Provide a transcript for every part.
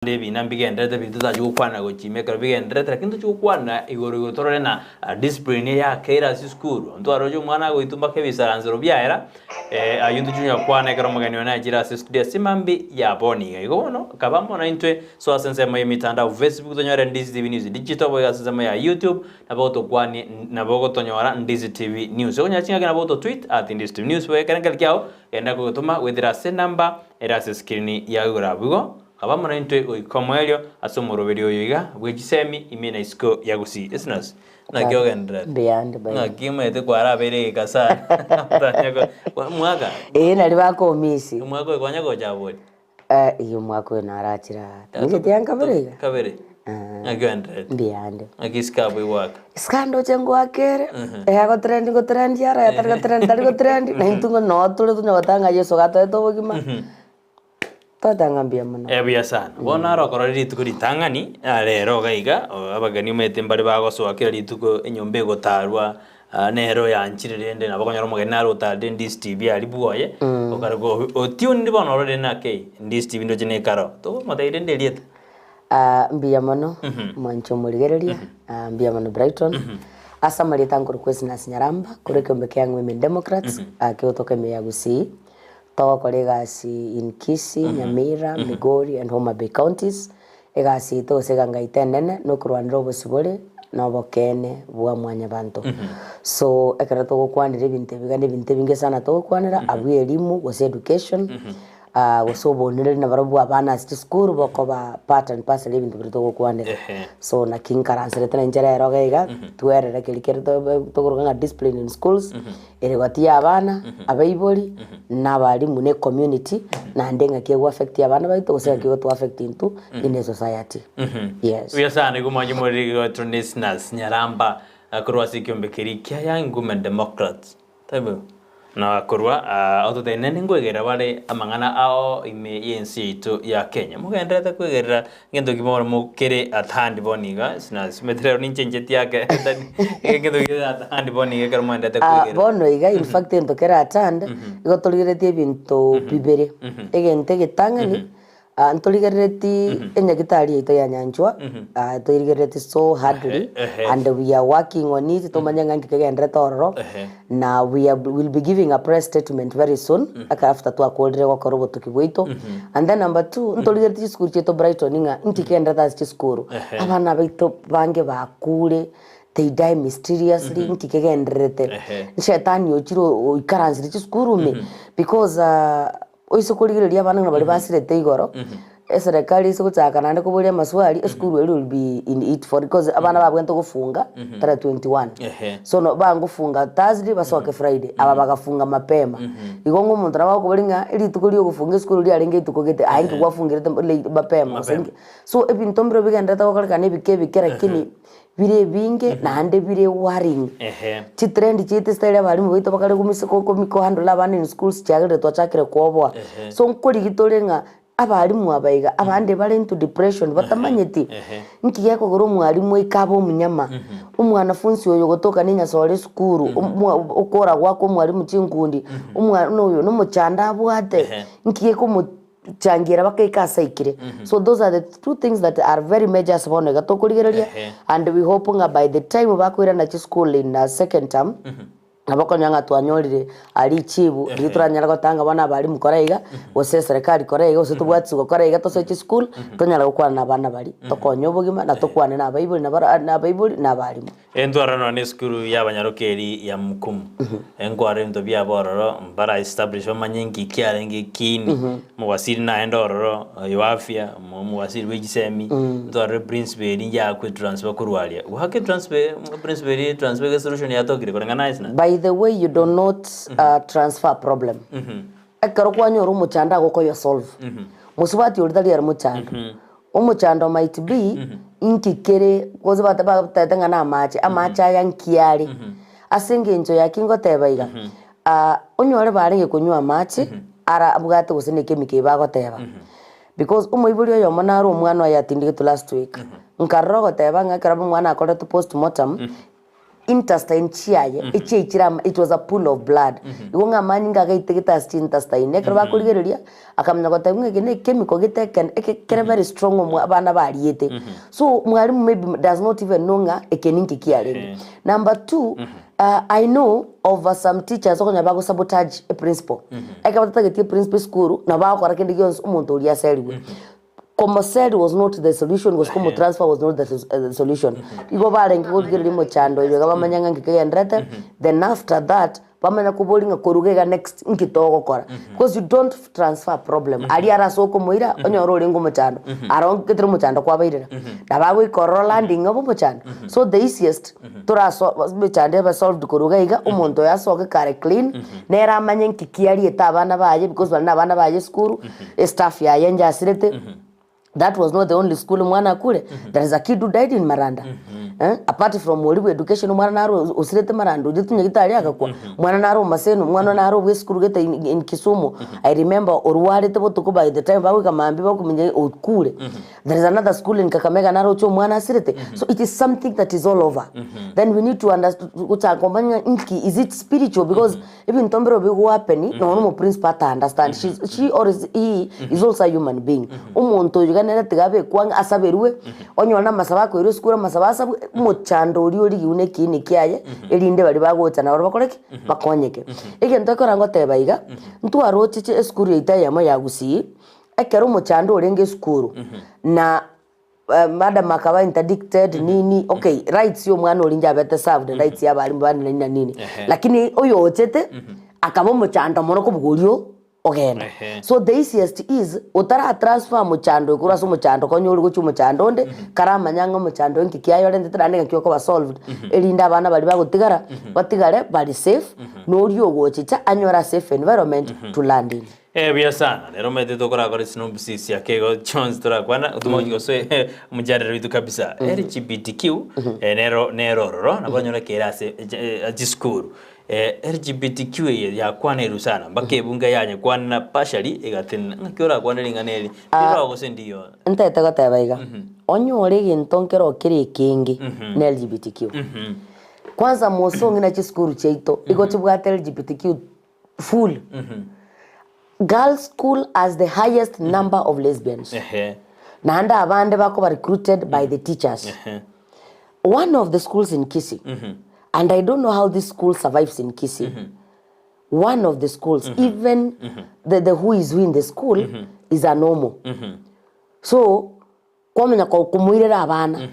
Levi nambigendete bituza jukwana gochimeka bigendete lakini jukwana igoro torore na discipline ya kera si school ndo arojo mwana go itumba ke bisaranzero byaera ayundu junya kwana kero magani na jira si studio simambi ya boni igo no kabamo na intwe so asense mo mitandao Facebook tonyora Ndizi TV News digital boya sema ya YouTube na boto kwani na bogo tonyora Ndizi TV News onya chinga na boto tweet @Ndizi TV News we kana kalkiao enda ko tuma withira se number era se screen ya urabugo Kabamo na intwe uikomoelio asomoro video yiga bwegisemi imena isko ya Gusii Esnahs na gyogendra beyond by na kimete kwara bere kasa mwaka nari bakomisi mwaka kwanya ko jabodi iyo mwaka na arachira nje tianga kabere na gyogendra beyond akiska bwe waka skando chengo akere go trend yara ya go trend na intungo no tule tunyotanga yeso gato to bogima Tatangambia mano. Ebya sana. Bona rokoro rituko ritangani rero gaiga abagani mete mbari bagoso akira rituko enyombe gotarwa nero yanchirende nabakonyoro mugeni naro tade Ndizi TV ali buoye okargo otiuni ndi bono rode na ke Ndizi TV ndo jene karo to mataire ndelieta mbia mano mancho muligereria mbia mano Brighton asa malita ngoro Esnahs Nyaramba kureke mbeke yangu Women Democrats akiotoka me ya Gusii Tawa kolegasi in Kisii, Nyamira, Migori and Homa Bay Counties. Egasi ito seganga itenene no kurwanira obosibole na bokene bwa mwanya bantu. So ekara to kwanira ebintu binge sana to kwanira abu elimu was education. Wasobonere na barabu abana ati school bokoba part and parcel ebintu to kwanira. So na king karansere tena njera erogaiga tuerera kelikere to kuranga discipline in schools. Eregatia abana abaiboli n'abalimu ne community na ndenga kiye affect abana baito oseka kiye to affect into in society. Yes. We asane gumanyi muri go Esnahs Nyaramba kurwasi kiombe kirikia yangu Women Democrats. Tabo. Na kurwa autotene ngwegera bare amangana ao ime yensi ito ya Kenya. Mugendera kwegera ngendo gimoro mukere athandi boniga Esnahs metrero ninjenjeti yake ngendo gida athandi boniga karumanda kwegera. Bono iga in fact ento kera athand igotolirete bintu bibere. Egente gitangani Antoligereti enyagitari ito ya nyanjwa toigereti so hardly and we are working on it to manyanga ngikegendre tororo na will be giving a press statement very soon after to akoldre kwa korobo tukibwito and then number 2 ntoligereti school cheto Brighton inga ntikenda that school abana baito bange bakure they die mysteriously ntikegendrete shetani ochiro ikaranzire school me because oisokoligereria abana na bali basirete igoro serikali isokutaka nande kubulia maswali school will be in it for because abana babwento kufunga 21 so no bangufunga Thursday basoke Friday aba bagafunga mapema igongo umuntu nawo kubulinga ili tukuli kufunga school ri arenge tukogete ainge kwafungirete mapema so ebintu mbiro bigenda takokalekana bikera kini bire binge nande bire waring chitrend chite style abalimu bito bakale kumisiko komiko handle abana in schools cyagere twachakire kwobwa so nkoli gitolenga abalimu abaiga abande bale into depression batamanyeti nkiye ko goro mwalimu ikabo munyama umwanafunzi oyo gotoka ninya sole skuru ukora gwako mwalimu chingundi umwana oyo no muchanda abwate nkiye ko changira bakaika saikire so those are the two things that are very major sabone gatokoligereria and we hoping by the time bakwira na school in second term abakonyanga twanyorire ali chibu rituranyara gotanga bana bali mukoraiga ose serikali koraiga ose tubwatsi gokoraiga to sechi school tonyara gukwana na bana bali tokonyo bugima na tokwane na baibuli na baibuli na balimu endwarano ne school y'abanyarokeri ya Mukumu engware ndo bya bororo mbara establish omanyengi kiarengi kini muwasiri na endororo yoafia muwasiri wegisemi ndware principal ya ku transfer kurwalia uhake transfer principal transfer solution ya tokire korangana isna. By the way, you do not transfer problem. Ekaro kwanyoro muchanda goko yo solve. Musubati uridali ya muchanda. Umuchanda might be inkikere kozi batatanga na amacha yankiari. Asenge njo yakingo tebaiga. Onyore barenge kunywa amachi ara abugate gusene kemike bagoteba. Because umuibuli yo monaro umwana yatindike to last week. Nkarro goteba ngakara mwana akore to postmortem. intestine chiaye echichira it was a pool of blood igonga maninga gaitegita intestine nekraba kurigereria akamenya gota ngege ne chemical giteken ekere very strong abana bariete so mwalimu maybe does not even know nga ekeninki kiarenge. Number 2 I know of some teachers okonya bago sabotage a principal ekabata getie principal school na bago korakende gions umuntu uri aseriwe. Como said was not the solution, was como transfer was not the solution. Igo barenga kugira mo chando ibe gabamanyanga ngike ndrete. Then after that pamana kubolinga korugega next nkitogo kora because you don't transfer problem ali arasoko moira onyoro lengo mochando aron ketro mochando kwa bairira dabago ikoro landing abo mochando so the easiest turaso mochande ba solved korugega umuntu yasoke kare clean nera manye nkikiari etabana baje because bana baje school staff ya yenja asirete. That was not the only school mwana kule. There is a kid who died in Maranda. Apart from Olibu education mwana naro usirete Maranda. Ujitu nyegitari akakwa. Mwana naro maseno. Mwana naro we school geta in Kisumu. I remember oruwari tebo tuko by the time bawe kamambi bawe kuminye kule. There is another school in Kakamega naro cho mwana asirete. So it is something that is all over. Then we need to understand kuchakombanya inki is it spiritual because even tombero bigo hapeni no one principal ta understand. She or he is also a human being. Umuntu nera tigabe kwanga asaberwe onyona masaba ko iro skura masaba asabu mochando uri une kini kiaye elinde bali bagota na bakoreke bakonyeke egento korango tebaiga ntu arochiche skuru itaya mo ya Gusii ekero mochando orenge skuru na madam akaba interdicted nini okay rights yo mwana orinja bete served rights ya bali mbani nini lakini oyo ochete akabo mochando mono ko bugulio ogenda. So the easiest is utara transfer muchando kura so muchando konyori guchu muchando nde karama nyanga muchando nkikiayo rende tandika kyoko ba solved elinda abana bali bagutigara batigare bali safe no rio gochicha anyora safe environment to land in. Bia sana rero mete tokora kore sino bisisi yakego chance tora kwana utumoji so mujadala bitu kabisa LGBTQ nero nabanyora kerase ajiskuru LGBTQ ya kwana irusana mbake bunga yanye kwana partially egatin nkiora kwana linganeli iro gose ndiyo ntete gotebaiga onyore gintonkero kiri kingi na LGBTQ kwanza mosongi na chiskuru cheito igotibwate LGBTQ full girls school has the highest number of lesbians naanda abande bako recruited by the teachers one of the schools in Kisii and I don't know how this school survives in Kisii. One of the schools, even the who is in the school is a normal. So, komenya ko kumuirera abana.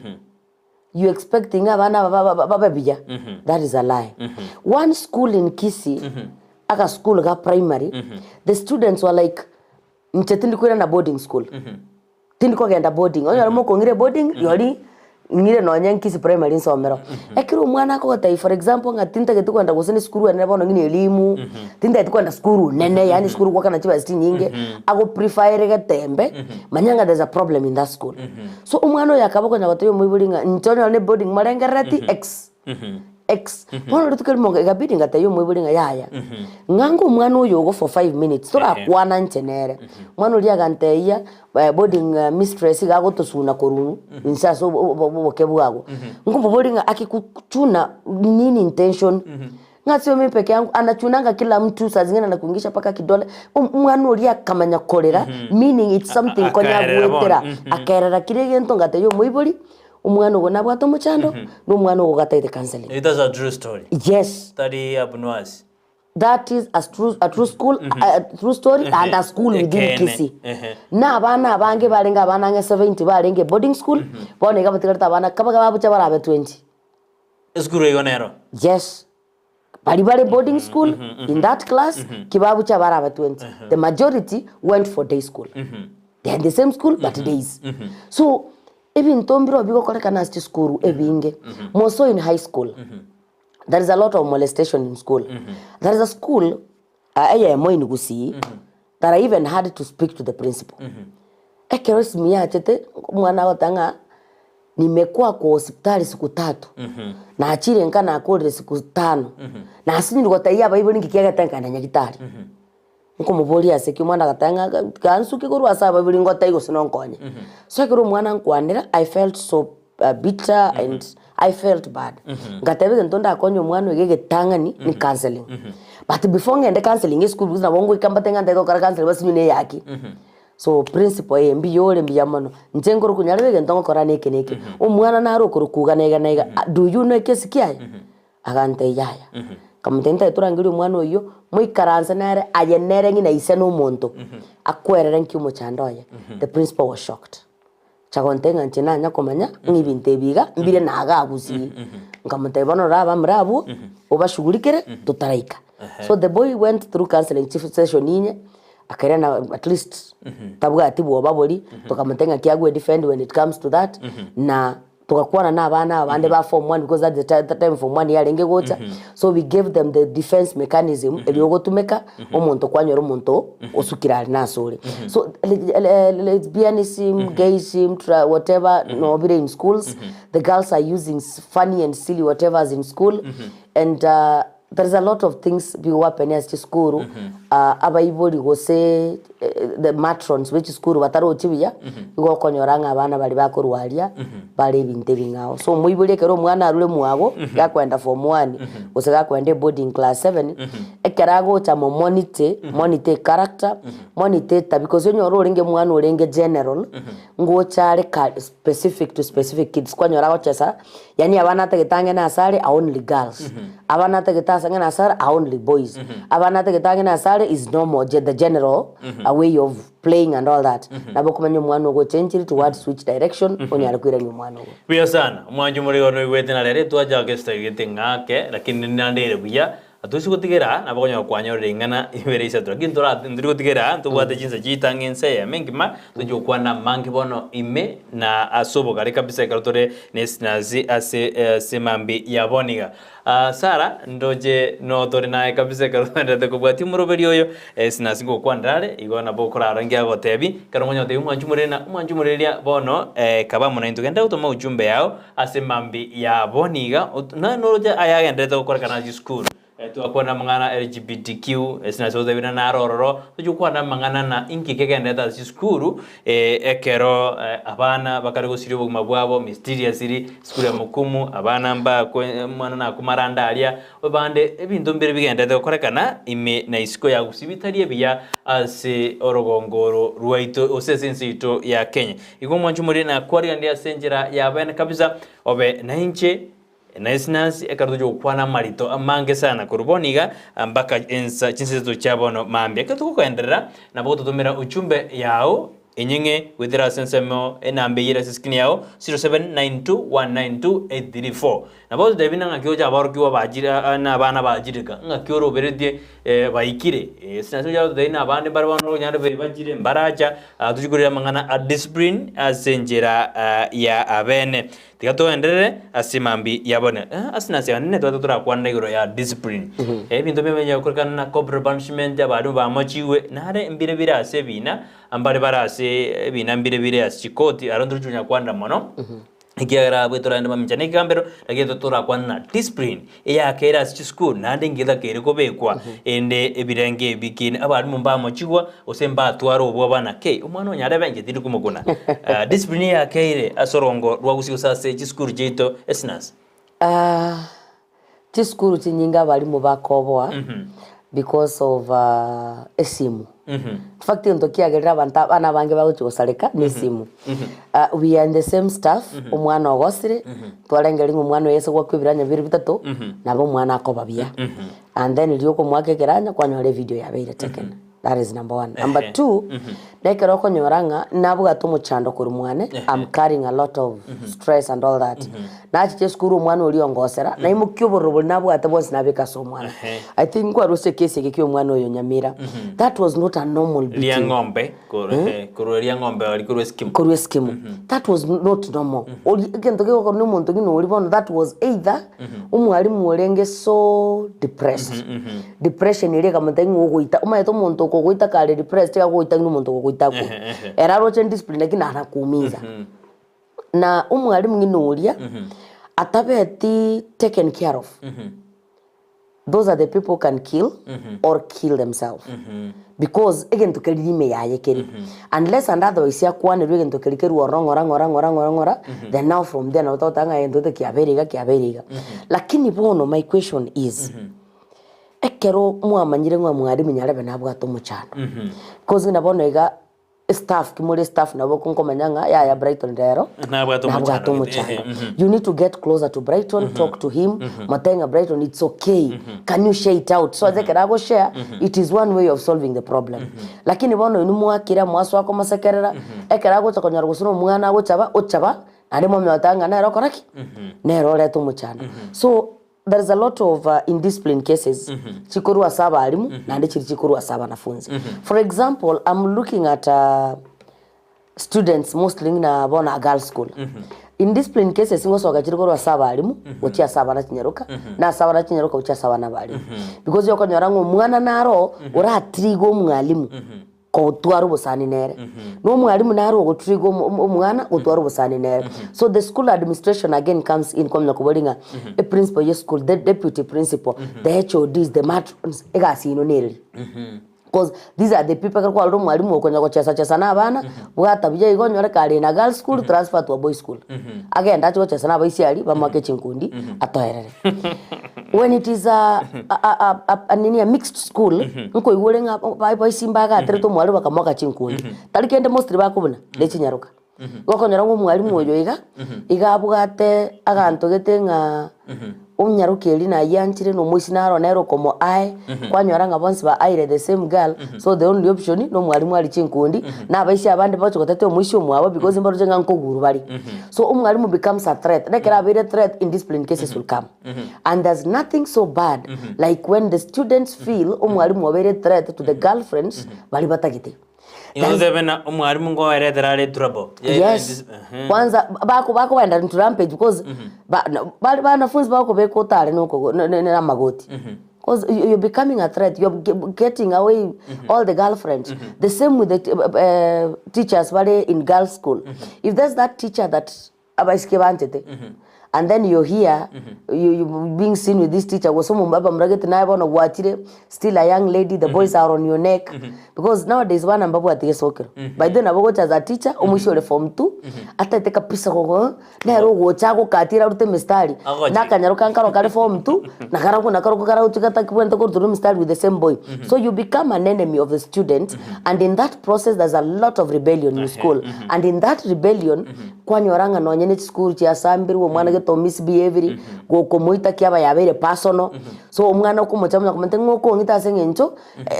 You expecting abana bababija. That is a lie. One school in Kisii, aka school ga primary, the students were like mchetindi kwenda na boarding school. Tindi ko genda boarding. Onyo mo kongire boarding, yori ngire no Kisii primary nsomero ekiro mwana ko tai for example ngatinta getu kwenda gusini skuru ene bono ngine elimu tinta getu kwenda skuru nene yani skuru kwa kana chiba sti nyinge ago prefer gatembe manyanga there's a problem in that school so umwana yakabo kwenda gotayo muibulinga ntono ne boarding marengerati x bono rutukeli monga igabidi ngatayo muibulinga yaya ngangu umwana uyo go for 5 minutes tora kwana nchenere mwana uri aganteya boarding mistress gago tosuna korunu insaso bokebu gago ngumbo boarding akikuchuna nini intention ngatio mimi peke yangu anachunanga kila mtu saa zingine anakuingisha paka kidole umwana uri akamanya kolera meaning it's something konya gwetera akerera kirege ntongate yo muibuli umwana ugo nabwato muchando n'umwana ugo gataite counseling. It is a true story. Yes. Study abunwas. That is a true school, a true story and a school within Kisii. Na abana abange barenga abana nge 70 barenge boarding school, bone gabatigata abana kabaga babucha barabe 20. School yonero. Yes. Bari boarding school in that class kibabucha barabe 20. The majority went for day school. They had the same school but days. So even tombiro bigo koleka na school ebinge. Moso in high school. There is a lot of molestation in school. There is a school in Gusii that I even had to speak to the principal. Ekerosi miya chete mwana watanga nimekuwa kwa hospitali siku 3 na achire nkana akore siku 5 na asini ngotaiya bible ngikiaga tanka na nyagitari nko muboli aseki mwana gatanga kansuki ko rwasa bible ngotai go sinonkonye so kero mwana nkwanira I felt so bitter and I felt bad ngatebe gento ndakonyo mwana ogegetangani ni counseling but before ngende counseling school because na bongo ikambatenga ndego kara counseling basinyune yaki so principle embi yole mbi yamono ntengoro kunyarebe gento ngokora neke omwana naro kurukuga nega do you know kesi kiaye agante yaya kamutenta turangiri omwana oyo muikaranza nare ayenere ngina ise no muntu akwerere nkiumo chandoye the principal was shocked chagontenga nchina nya komanya ngibinte biga mbire naga Gusii nkamutebano raba mrabu obashugurikere tutaraika so the boy went through counseling chief session inye akarena at least tabwa atibu obabori tukamutenga kiagwe defend when it comes to that na tukakuwa na abana abande ba form 1 because at the time form 1 yarenge gocha so we gave them the defense mechanism eliogotumeka omuntu kwanyoro omuntu osukirali nasole so lesbianism gayism whatever no be in schools the girls are using funny and silly whatever's in school and there's a lot of things be happening at school abayiboli go say the matrons which school bataro chibiya go konyoranga abana bali bakorwalia bali binte bingao so muibole kero mwana arule muago gakwenda form 1 usega kwende boarding class 7 ekerago cha monitor character monitor because yonyoro oringe mwana orenge general ngo chare specific to specific kids konyorago chesa yani abana tegetange na asale only girls abana tegetanga na asale only boys abana tegetange na asale is normal the general a way of playing and all that nabo kumenye mwana go change towards which direction onyara kwira ni mwana go biya sana mwanju muri ono igwete na rere twaja gesta gete ngake lakini nandere buya atusi gutigera nabo konyo kwanyorera ingana ibere isa tura kintora ndiri gutigera tubwate jinsa jitangense ya mengima tujo kwana mangi bono ime na asobo kare kabisa karotore Esnahs ase semambi yaboniga Sara ndoje no tore nae kabisa karotore de kubwati muroberi oyo Esnahs ngo kwandare igona bokora rangi agotebi karomonyo te umwanju mureria bono kaba muna intugenda utoma ujumbe yao ase mambi yaboniga na noroja ayagendete gukora kana school tuakwana mangana LGBTQ Esnahs odebina na rororo tujukwana mangana na inki kegenda sikuru ekero abana bakari gusiri buguma bwabo mysteriously sikuru ya mukumu abana mba mwana na kumarandalia obande ebintu mbere bigenda gukorekana ime na isiko ya gusibitari ebiya ase orogongoro ruwaito osesensito ya Kenya igo mwanju muri na kwari ndia senjera ya bana kabisa obe na inche na Esnahs ekarujo kwana marito amange sana kuruboniga mpaka ensa chinsezo chabono mambia ketukuenderera na boto tumira uchumbe yao enyenge withera sensemo enambe yira siskini yao 0792192834 na boto devina ngakioja abarukiwa bajira na bana bajirika ngakioro beredie baikire Esnahs yao deina abande barabano nyande bajire mbaraja tujigurira mangana a discipline asenjera ya abene tigato enderere asimambi yabone Esnahs yanne twatura kwanda igoro ya discipline bintu bemenya kurikana na corporal punishment abadu bamachiwe nare mbire bire asebina ambare barase bina mbire asikoti arondrujunya kwanda mono ikiara bwetora ndama mchane kambero lageto tora kwana discipline ya kera school nande ngida kere kobekwa ende ebirenge bikini abari mumba mochigwa osemba twaro obwa bana ke umwana onyara benge tiri kumukuna discipline ya kere asorongo rwagusi usase school jeito Esnahs school tinyinga bali mu bakobwa because of esimu fact ntokia gerera bana bange baguchosareka ni simu we are in the same staff umwana ogosire twarengeri umwana yese gwa kwibiranya biri bitatu nabo mwana akobabia and then ilioko mwake geranya kwanyore video yabeire taken that is number 1 number 2 nekero konyoranga nabo gatumo chando kuri mwane I'm carrying a lot of stress and all that na chiche skuru mwana oliongosera na imukyobororo nabo atabo sinabeka so mwana I think kwa rose case gekyo mwana oyo Nyamira that was not a normal beating lia ngombe kururia ngombe ali kuru skimu that was not normal oli gento geko no muntu ngino oli bono that was either umwalimu orenge so depressed depression ile kama tangu ogoita umayeto muntu kogoita kale depressed ya goita ngino muntu kogoita ko eraro chen discipline lakini anakuumiza na umwalimu ngino olia atabeti taken care of those are the people who can kill or kill themselves. Because again to kelime yaye keri unless another is yakwane again to kelikeru orongora then now from there na utotanga endo te kiaberiga lakini bono my question is ekero mwamanyire mwari minyarebe nabwato muchano because na bono iga staff kimuri staff nabo kunkomanyanga ya Brighton rero nabwato muchano you need to get closer to Brighton talk to him matenga Brighton it's okay can you share it out so they can go share it is one way of solving the problem lakini bono inu mwakira mwaso wako masekerera ekera go chakonyara gusuno mwana go chaba ari mo myotanga na rokoraki nero leto muchano so there is a lot of indiscipline cases chikuru asaba alimu na ndi chikuru asaba nafunzi for example I'm looking at students mostly na bona girls school indiscipline cases ngoso gachikuru asaba alimu uchi asaba na chinyaruka na asaba na chinyaruka uchi asaba na bali because yoko nyorango mwana naro ora trigo mwalimu ko twaru busani nere no mwalimu naro go trigo mwana go twaru busani nere so the school administration again comes in komna kubolinga a principal of school the deputy principal the HODs the matrons egasi ino nere because these are the people kwa ro mwalimu okonya go chesa na abana bwata bije igonyore kali na girls school transfer to a boys school again that go chesa na baisiali bamake chinkundi atoherere when it is a mixed school nko igwolenga boys imbaga atreto mwalimu akamoka chinkundi talikende mostly bakubuna lechinyaruka gokonyora ngo mwalimu oyo igabugate aganto getenga umnyarukeli na yanchire no mwishinaro nero komo ai kwanyoranga bonse ba aire the same girl so the only option no mwalimu ali chinkundi na abaisi abandi bacho gotate omwishi omwabo because imbaro jenga nkoguru bali so umwalimu becomes a threat lekera very threat in discipline cases will come and there's nothing so bad like when the students feel umwalimu very threat to the girlfriends bali batagite Inozebena umwarimu ngo eretera trouble. Yes. Kwanza bako baenda into rampage because banafunzi bako beko tale noko na magoti. Because you're becoming a threat. You're getting away all the girlfriends. The same with the teachers wale in girls' school. If there's that teacher that abaiske bantete and then you're here, you being seen with this teacher, was someone baba mragete na yabo na watire, still a young lady, the boys are on your neck. Because nowadays one ambapo atige soccer. By then abo as a teacher, umwisho le form 2, ata iteka pisa ko na ro gocha ko katira urute mistari. Na kanyaro kankaro kale form 2, na karo tukata kwenda ko turu mistari with the same boy. So you become an enemy of the student and in that process there's a lot of rebellion in school. And in that rebellion kwanyoranga no nyene school chia sambiri wo mwana to misbehavior go komoita kiaba yabere personal so umwana ukomochamu nakomante ngoko ngita sengencho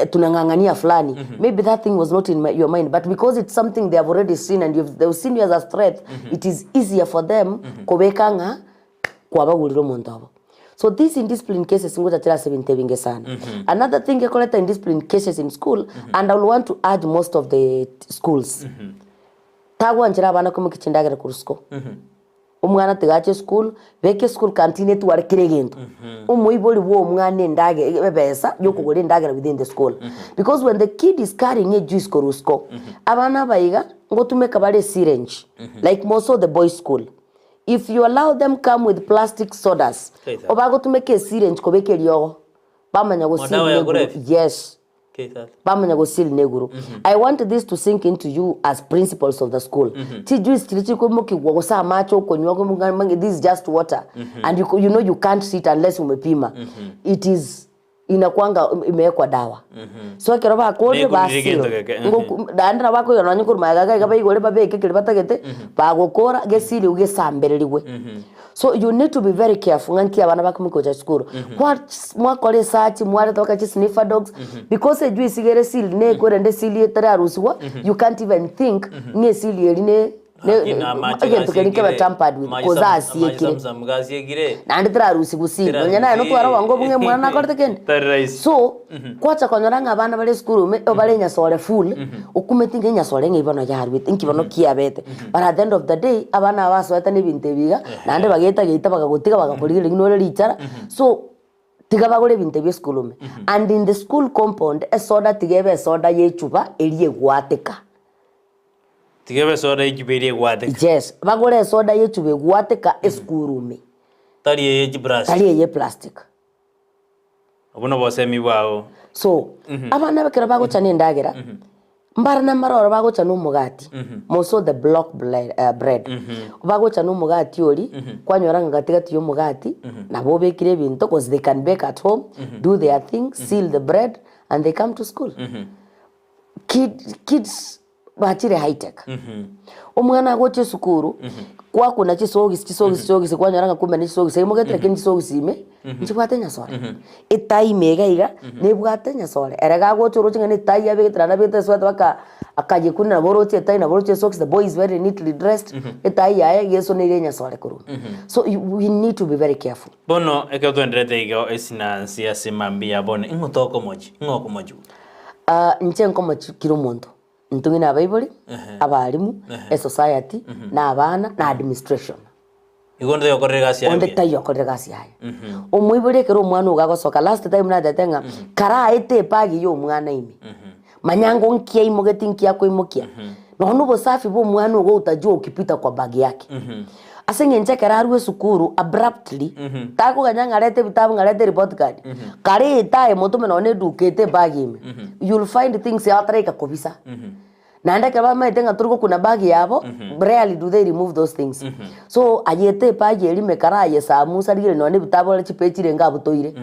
tunangangania fulani maybe that thing was not in your mind but because it's something they have already seen and they've seen you as a threat it is easier for them kobekanga kwabaguliro montabo so these indiscipline cases ngoja tira 70 binge sana another thing ekoleta indiscipline cases in school and I will want to add most of the schools tagwa njira abana kumukicindagera kurusko umwana tigache school beke school canteen tu warekire gento umuiboli wo umwana ndage bebesa yokugore ndagera within the school because when the kid is carrying a juice korusko abana baiga ngo tumeka bale syringe like most of the boys school if you allow them come with plastic sodas obago tumeke syringe ko beke lyo bamanya go yes Bamanya go seal neguru. I want this to sink into you as principals of the school. This is just water. And you know you can't sit unless umepima. It is inakwanga imewekwa dawa. So kero ba kode ba seal. Ndandra bako yonanye kurumagaga gaba igole babeke kilibatagete bagokora gesili ugesambeleliwe. So you need to be very careful nganki abana bakumikoja school. What mwakole search mwale toka chi sniffer dogs because eju isigere seal ne kwende seal yetara ruswa you can't even think ne seal yeline again tukenikeba tampered with koza asiyekire nandi trarusi gusii nyana no twara wango bunge mwana nakorte ken so kwacha konyoranga abana bale school obale nyasole full ukumetinge nyasole ngibano yarwite inkibano kiabete but at the end of the day abana abasweta nebinte biga nandi bageta geita bagagotiga bagakorire ginore lichara so tigabagore binte bye school and in the school compound a soda tigebe soda yechuba eliye gwateka Tigebe soda yiberie gwateka. Yes, bagore soda yechube gwateka eskurume. Tari ye plastic. Tari ye plastic. Obuno bosemi bwao. So abana bakira bagocha nendagera mbara na maroro bagocha n'umugati moso the block bread bagocha n'umugati ori kwanyoranga gatigati y'umugati nabo bekire ibintu because they can bake at home do their thing seal the bread and they come to school. Kids bachire high tech. Omwana agoche sukuru kwa kuna chisogisi kwanyoranga kumbe ni chisogisi imugetire kinyi chisogisi ime nchibwate nyasore itai megaiga nebwate nyasore erega gochoro chinga ni tai yabegira na bete swata baka akaje kuna boroche tai na boroche socks the boy is very neatly dressed itai yae yeso ni nyasore kuru. So we need to be very careful. Bono eke tuendelete igo Esnahs yasimambia bono ingotoko moji ngoko moju nchenko moji kiro muntu ntungina abaibuli abalimu society na abana na administration igonde yokorera gasi yawe onde tayo yokorera gasi yawe omwibuli kero omwana ugagosoka last time na datenga kara ete pagi yo omwana imi manyango nkia imogeti nkia ko imokia no nubo safi bo omwana ugo utajua ukipita kwa bagi yake asenge nchekera arwe sukuru abruptly tako ganyanga lete bitabu ngalete report card kare itae motume no ne dukete bagi ime you'll find things yatreka kobisa nanda kaba maitenga turiko kuna bagi yabo rarely do they remove those things so ayete page elime kara yesa musa rigire no ne bitabu le chipechire nga butoire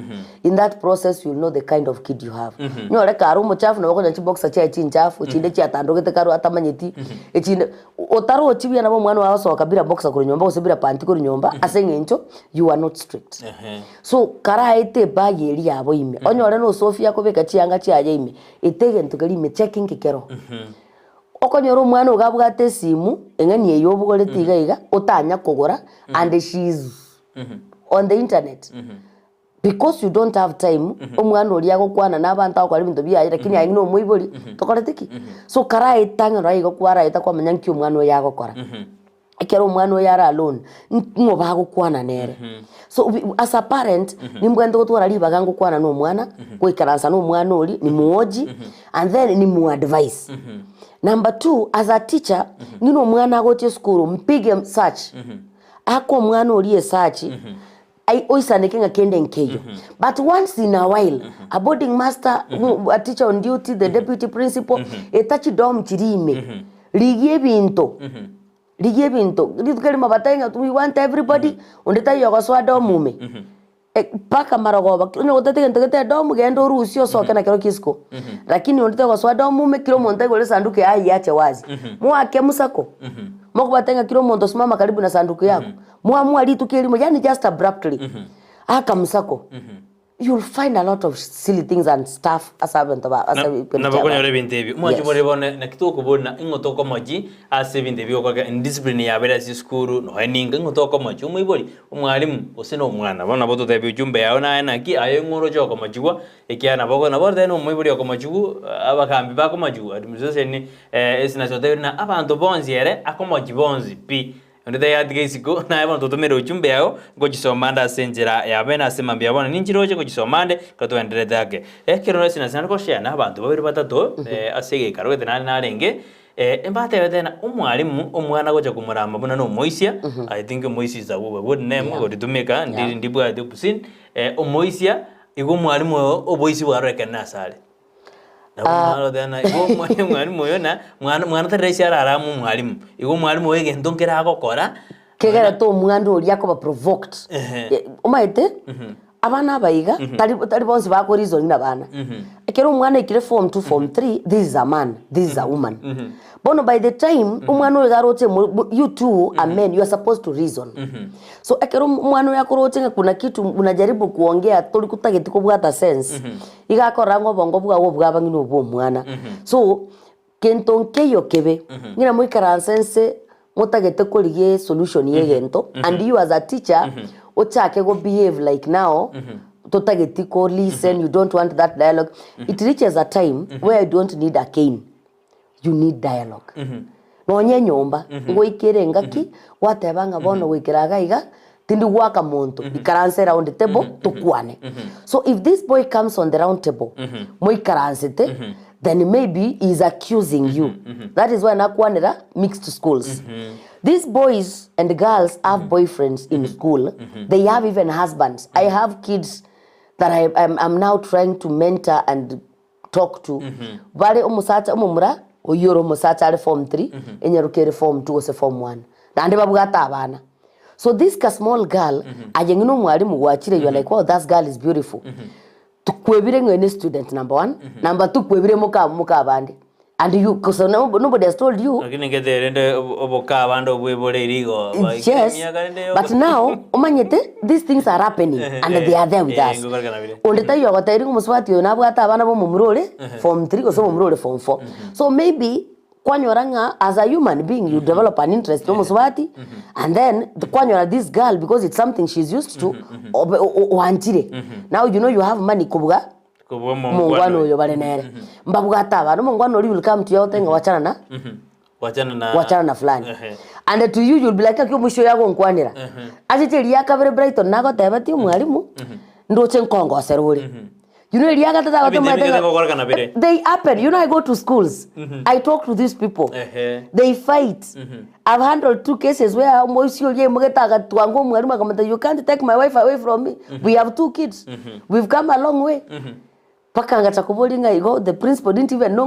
in that process you'll know the kind of kid you have nyore karu muchafu no konya chiboxa cha chinchafu chinde cha tandogete karu atamanyeti echinde otaro chibya nabo mwana waso wakabira boxa kuri nyomba usibira panti kuri nyomba asengencho you are not strict so kara ete page eli yabo ime onyore no sofia ko beka chianga chiaje ime itege ntukali me checking kikero okonyoro mwana ugabwate simu engani eyobugole tigaiga utanya kugura and she's on the internet because you don't have time omwana oli agokwana nabantu akwali bintu byaje lakini ayino muiboli tokoretiki so kara etanga raigo kwara eta kwa manyanki omwana oyagokora ekero omwana oyara alone ngo bagokwana nere so as a parent nimbwende gotwara libaga ngokwana no mwana kwikaransa no mwana oli ni muoji and then ni mu advice. Number 2, as a teacher, nino mwana agote school, mpige search. Ako mwana oliye search, I oisaneke kende nkeyo. But once in a while, a boarding master, a teacher on duty, the deputy principal, etachi dom chirime. Ligie binto. Litukeli mabatainga, we want everybody, undeta yogoswa domume. Paka maragoba kino gotate ntegete domu gendo rusio soke na kero kisko lakini ondete kwa swada mume kilo monta gole sanduku ya yache wazi mwake musako moko batenga kilo monto simama karibu na sanduku yako mwa litukeli yani just abruptly aka musako you'll find a lot of silly things and stuff asabento ba na bakonya le bintebi mwaji more bone na kitoko bona ingotoko moji ase bintebi okaka indiscipline ya bera si skuru no eninga ingotoko moji umwiboli umwalimu oseno umwana bona boto tebi ujumbe yawe na ki ayo ngoro joko mojiwa ekiana boko na borda no umwibolioko mojigu abakambi bako mojigu administration Esnahs na abantu bonzi ere akomoji bonzi pi ndete ya digesiko na yabona totomero ujumbe yao ngojisomanda senjera yabena asemambia bona ninjiroje ngojisomande katwenderete yake kero Esnahs nako share na abantu babiri batatu asege karogete na renge embate yodena umwalimu umwana goja kumuramba bona no moisia I think moisia is a good name goditumeka ndibwa adupusin moisia igo mwalimu oboisi wareke nasale na dena igo mwalimu yona mwana teresi aramu mwalimu igo mwalimu wege ndonkera agokora kegera to mwandu oli yakoba provoked umaite abana baiga tali bonse bako reason na bana ekero umwana ikire form 2 form 3 this is a man this is a woman bono by the time umwana ugarote you two are men you are supposed to reason so ekero umwana yakorote kuna kitu unajaribu kuongea toli kutageti ko bwata sense igakora ngo bongo bwa bangino bwo mwana so kentonke yokebe ngira muikara sense mutagete ko liye solution yegento and you as a teacher ochake go behave like now totageti ko listen you don't want that dialogue it reaches a time where you don't need a cane you need dialogue nonye nyomba ngo ikere ngaki watebanga bono wikiraga iga tindi waka monto ikaranse round the table tukwane so if this boy comes on the round table mo ikaransete then maybe he's accusing you that is why nakwanira mixed schools these boys and girls have boyfriends in school they have even husbands I have kids that I'm now trying to mentor and talk to. Bale umusacha umumura oyoro umusacha ali form 3 enyarukere form 2 ose form 1 nande babugata abana. So this small girl ajengino mwalimu gwachire you are like, wow, that girl is beautiful. Tukwebire ngene student number 1, number 2 kwebire muka abandi. And you, because nobody has told you. Yes, but now, these things are happening and they are there with us. Form 3 or form 4. So maybe, as a human being, you develop an interest and then this girl, because it's something she's used to, now you know you have money. Mungwano yo balenere mbabugata abantu mungwano will come to your thing wachana na fulani and to you you'll be like akyo musho yako nkwanira atiteri yakabere Brighton nago tebati mwalimu ndoche nkongo seruri you know liaga tata they happen. You know, I go to schools, I talk to these people, they fight. I've handled 2 cases where you can't take my wife away from me. We have 2 kids, we've come a long way. Pakanga chakubolinga igo, the principal didn't even know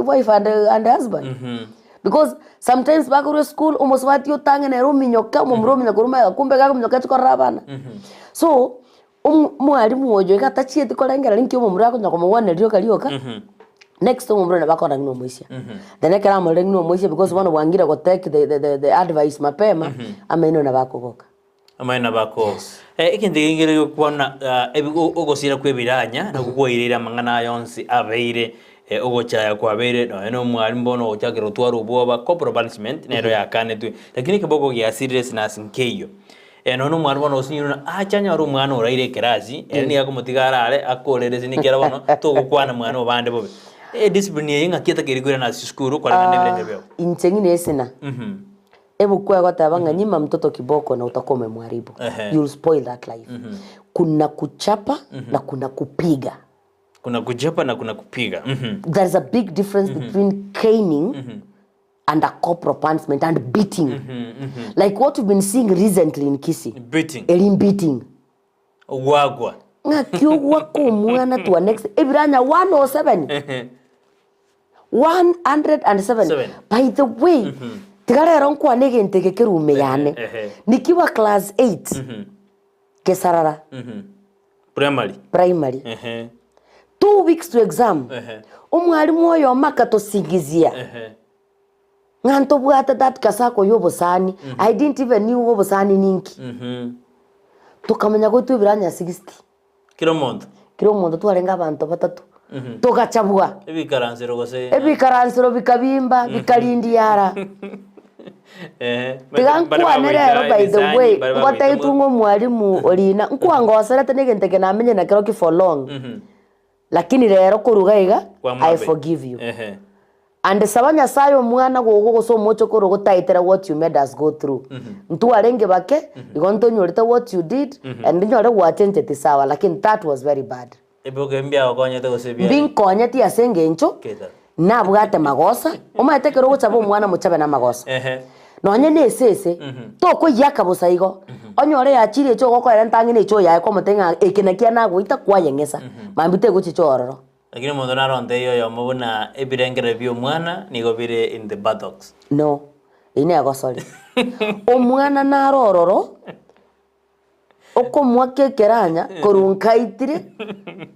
wife and husband. Because sometimes back to school almost what you tang and room nyoka mumromi na kuruma kumbe gago nyoka tukorabana. So mwalimu wojo ikatachie tukolengera linki mumrako nyako mwana lyoka next time mumrona bakora ngino mwisha the next time ngino mwisha because one wangira go take the advice mapema amaino na bakogoka amaina bako ikindi ngire kubona ogosira kwebiranya na kukwirira mangana yonsi abeire ogochaya kwabeire no mwalimu bono ochagero twaro boba corporal punishment nero yakane tu lakini kiboko ya seriousness nkeyo no mwalimu bono osinyuna achanya ru mwana oraire kerazi ni yakomutigara ale akorereze ni kera bono to gukwana mwana obande bobe discipline yenga kieta kirigura na skuru kwa nende byo intengine esena ebu kwa watabanga nyima mtoto kiboko na utakome mwaribu. You'll spoil that life. Kuna kuchapa na kuna kupiga. Kuna kuchapa na kuna kupiga. There's a big difference between caning and a corporal punishment and beating. Like what we've been seeing recently in Kisii. Beating. Beating. Wagwa. Ngakyo wako mwana to next. Ebiranya 107. 107. By the way, tigara ronko nege ntegekeru meyane nikiwa class 8 kesarara primary 2 weeks to exam umwalimu oyo makato sigizia nganto bwata that kasako yobosani I didn't even knew obosani ninki tukamenya ko tubiranya 60 kilomondo twarenga abantu batatu tugachabwa ebikaransero bikabimba bikalindiyara Tigankwa nerero by the way ngota itungo mwalimu olina nkwango waserete negenteke na menye na kiroki for long lakini rero kurugaiga I forgive you and sabanya sayo mwana gogo so mocho koro gutaitera what you made us go through ntu arenge bake igonto nyorita what you did and nyore watente tisawa lakini that was very bad eboke mbia okonyete gosebia binkonyete yasengencho nabwate magosa umatekero guchabo mwana muchabe na magosa nonye nesese toko yakabosa igo onyore yachire cyo gokorera ntangine cyo yae ko mutenga ekenakia nago ita kwayengesa mambite guchi chororo lakini mondo naronde yo mubuna ebirengere byo mwana nigo bire in the buttocks no ine agosori omwana narororo oko mwake keranya korunkaitire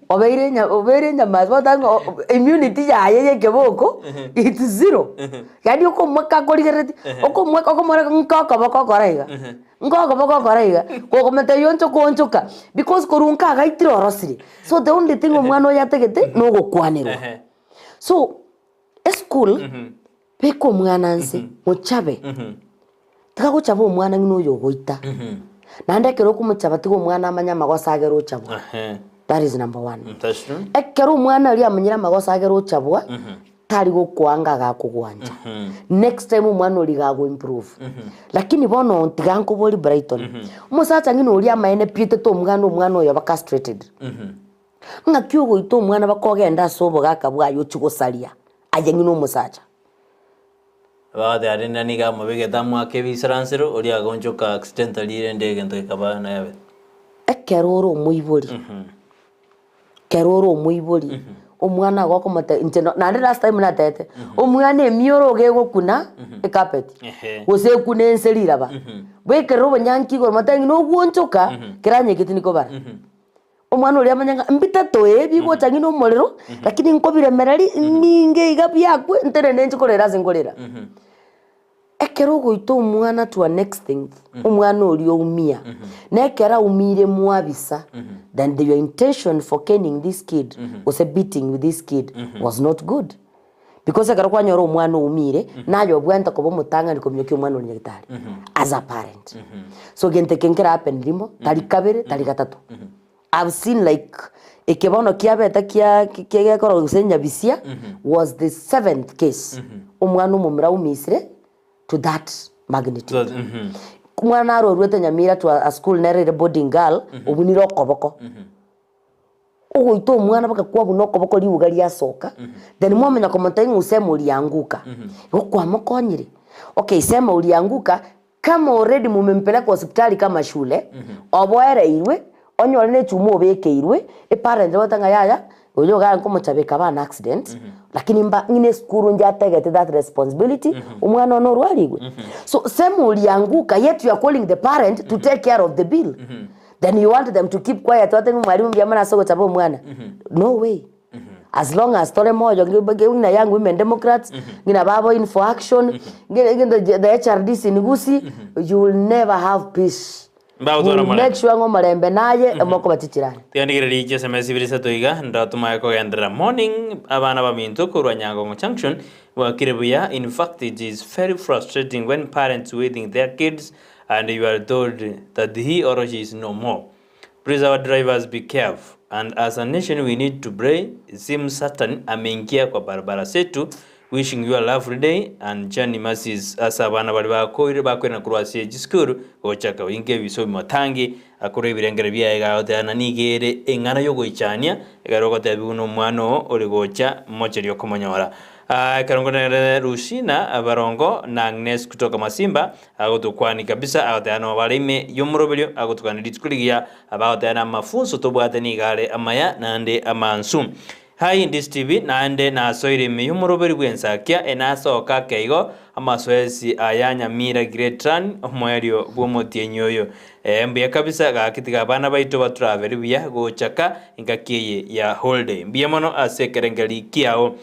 obeire nyama batango immunity yaye keboko it's zero yani oko mwaka korigereti oko mwaka nkoko boko koraiga koko mete yoncho konchoka because korunka gaitire orosiri so the only thing omwana yategete no gokwanirwa so school peko mwana nse muchabe tikaguchaba omwana ngino yogoita nande kero kumuchaba tigo mwana amanya magosa agero chabwa that is number 1 that's true ekero mwana ali amanyira magosa agero chabwa tari gokwanga gakugwanja next time mwana oli gago improve lakini bono tiganko boli Brighton musacha ngino oli amaene pite to mwana oyo bakastrated ngakyo goito mwana bakogenda sobo gakabwa yo chigosalia aje ngino musacha Bade arena niga mabege tamwa ke bisaransero ori agoncho ka accidentally rende gento kabana yabe keroro muibori keroro muibori omwana goko mate inteno na last time na tete omwana emioro gegokuna e carpet gose kune enserira ba bwe keroro nyanki go matangi no gwonchoka kiranye kitini ko bara omwana uri amanyanga mbita toe bigo tangi no morero lakini nkobire merari ninge igabyakwe ntere nenje korera zingorera ekero goito omwana to a next thing omwana uri umia nekera umire mwabisa then your intention for caning this kid was a beating with this kid was not good because ekero kwanyoro omwana umire nayo bwenta ko bomutanga ni komyoki omwana uri nyagitari as a parent so gente kenkera happen limo tali kabere tali gatatu I've seen like ekibono kiabeta kia koro gusenya bisia was the 7th case omwana umumira umisire to that magnitude kumwana arorwete Nyamira to a school nere boarding girl obuniro koboko ogoito omwana baka kwa buno koboko liugali asoka then mwamenya komenta ingusema ulianguka okwa mokonyire okay sema ulianguka kama already mumempeleka hospitali kama shule oboereirwe onyole ne chumo bekeirwe e parent watanga yaya oyo ga nko mochabeka bana accident lakini mba ngine skuru njatagete that responsibility umwana ono rwaligwe so same ulianguka yet you are calling the parent to take care of the bill then you want them to keep quiet watengu mwalimu byamana sogo chabo mwana no way as long as tole moyo ngina young women democrats ngina babo in for action ngina the HRDC in Gusii you will never have peace. Make sure ngo marembe naye emoko batichirana yandigiriri je SMS birisa toiga ndatuma ko gendera morning abana baminto kurwa Nyangongo junction wa Kirebuya. In fact it is very frustrating when parents waiting their kids and you are told that he or she is no more. Please our drivers be careful, and as a nation we need to pray. It seems Satan ameingia kwa barabara zetu. Wishing you a lovely day and journey masses asabana bali bakoire bakwena kurwasiye jiskuru gochaka winge bisobi matangi akore birengere byaega otana nigere engana yo goichania egarogota bibuno mwano oli gocha mocherio komonyora karongona Rusina abarongo na Agnes kutoka Masimba agotukwani kabisa agotana balime yomurobelyo agotukana ditskuligia abagotana mafunso tobwate nigale amaya nande amansu. Hi in this TV naende na soire miyumuroberi gwensakia enasoka keigo amasoesi aya Nyamira Great Run omoerio bwomotienyoyo mbia kabisa gakitiga bana baito ba travel bia gochaka ingakiye ya holiday mbia mono asekerengeli kiao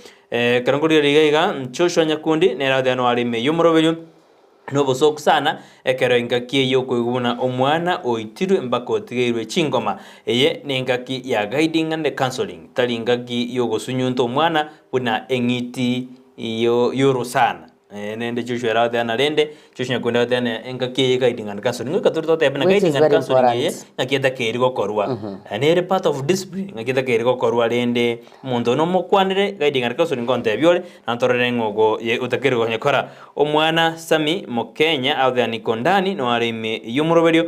karangori ligaiga Joshua Nyakundi nera dano ali miyumuroberi nobo sok sana ekero ingaki yo kwiguna omwana oitirwe mbako tigeirwe chingoma eye nengaki ya guiding and counseling tali ingaki yo gosunyunto omwana buna engiti yo sana nende Joshua rade ana rende Joshua kwenda tena engaki guiding and counseling ngaturto te bana guiding and counseling ye ngakieta keirigo korwa nere part of discipline ngakieta keirigo korwa rende muntu no mokwanire guiding and counseling konte byole nantorere ngogo ye utakirigo nyakora omwana Sami Mokenya out there nikondani no arime yumuroberio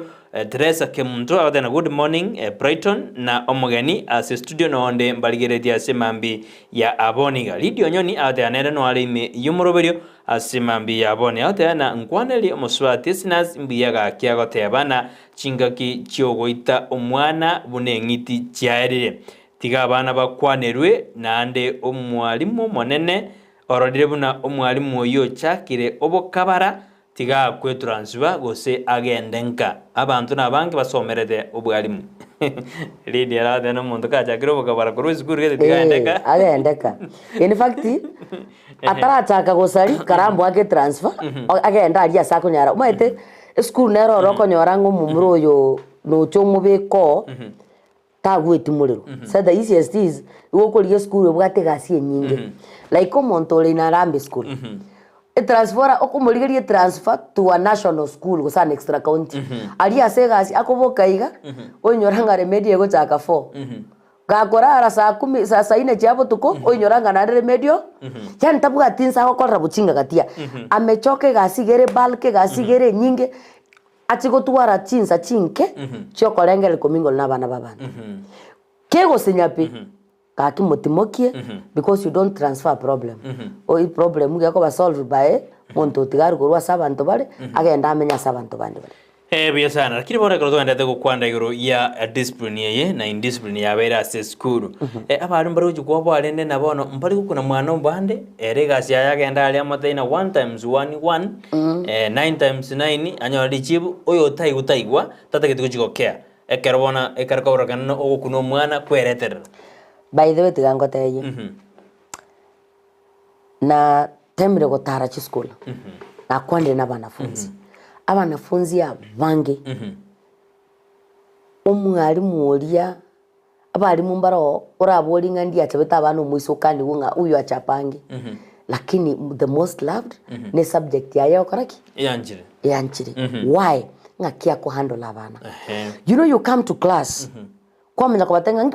Teresa Kemunto out there good morning Brighton na omogeni as studio no onde mbaligereti asemambi ya aboniga Lidio Nyoni out there nere no arime yumuroberio asemambi ya aboni out there na nkwaneli omoswati Esnahs mbiyaga kiago tebana chingaki chiogoita omwana bunengiti chiarire tiga abana bakwanerwe nande omwalimu monene orodire buna omwalimu oyo chakire obokabara tiga kwetransfer gose agendenka abantu nabange basomerede obwalimu Lydia rade no muntu kachakire obokabara kuruzi kurige tiga endeka agendeka in fact atarachaka gosari karambo age transfer agenda aria sakunyara umaite school nero rokonyora ngo mumuro yo no chomubeko tagweti muriro said the easiest is ukorie school obwate gasi nyinge like omonto na Nyaramba school a transfer okumurigerie transfer to a national school go san extra county ali asegasi akobokaiga onyoranga remedy go chaka 4 gakora ara saa 10 saa 4 chabo tuko onyoranga na remedy yani tabuga tinsa gokorra buchinga gatia amechoke gasi gere balke gasi gere nyinge atiko tuara chinsa chinke chokorengele komingo na bana babana kego senyapi kaki motimokie because you don't transfer problem o problem ngako ba solve by muntu tigaru gorwa sabantu bare agenda amenya sabantu bande bare Biya sana lakini bora kroto ndate gukwanda iguru ya discipline ye na indiscipline ya bera se school abari mbari ujukwa bware ne nabono mbari gukuna mwana mbande erega cia yagenda ali amataina 1 times 1 1 9 times 9 anyora dichibu oyo utaigwa tata gitugo chigokea ekerbona ekarkora kana ogukuno mwana kwereterera by the way tigangoteye na temre gotara chi school na kwande na banafunzi abanafunzi abange umwarimu oria abarimu mbaro orabori ngandi achabeta abana muiso kandi wunga uyu achapange lakini the most loved ne subject yayo karaki yanchire why ngakia ko handle abana you know you come to class kwa menya kubatenga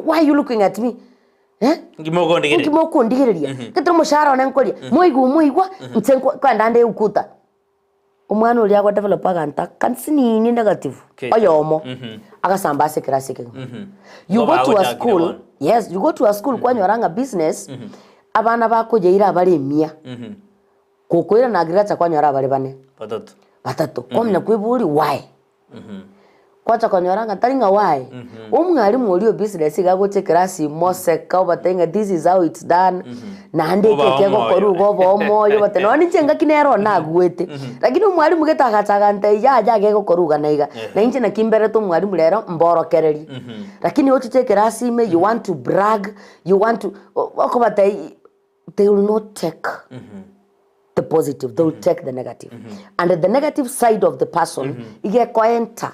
why you looking at me ngimoko ndigereria ketro mushara onankoria moigwa mtsenko kwandande ukuta umwana uri yako develop aganta kansini ni negative oyomo agasamba sekirasi ke you go to a school yes you go to a school kwa nyoranga business abana bakoje ira bari mia kokoira na agriculture kwa nyora bari bane batatu komnya kwiburi why kwacha kwa nyoranga taringa why umwarimu uri business gago chekirasi moseka batenga this is how it's done na ndeke kego korugo bomoyo bateno ni chenga kinero na gwete lakini umwarimu getagachaga ntai ya gego koruga naiga na inje na kimbere to umwarimu lero mborokereri lakini ocho chekirasi me you want to brag you want to okobatai they will not take the positive, they will take the negative. And the negative side of the person, ige koenta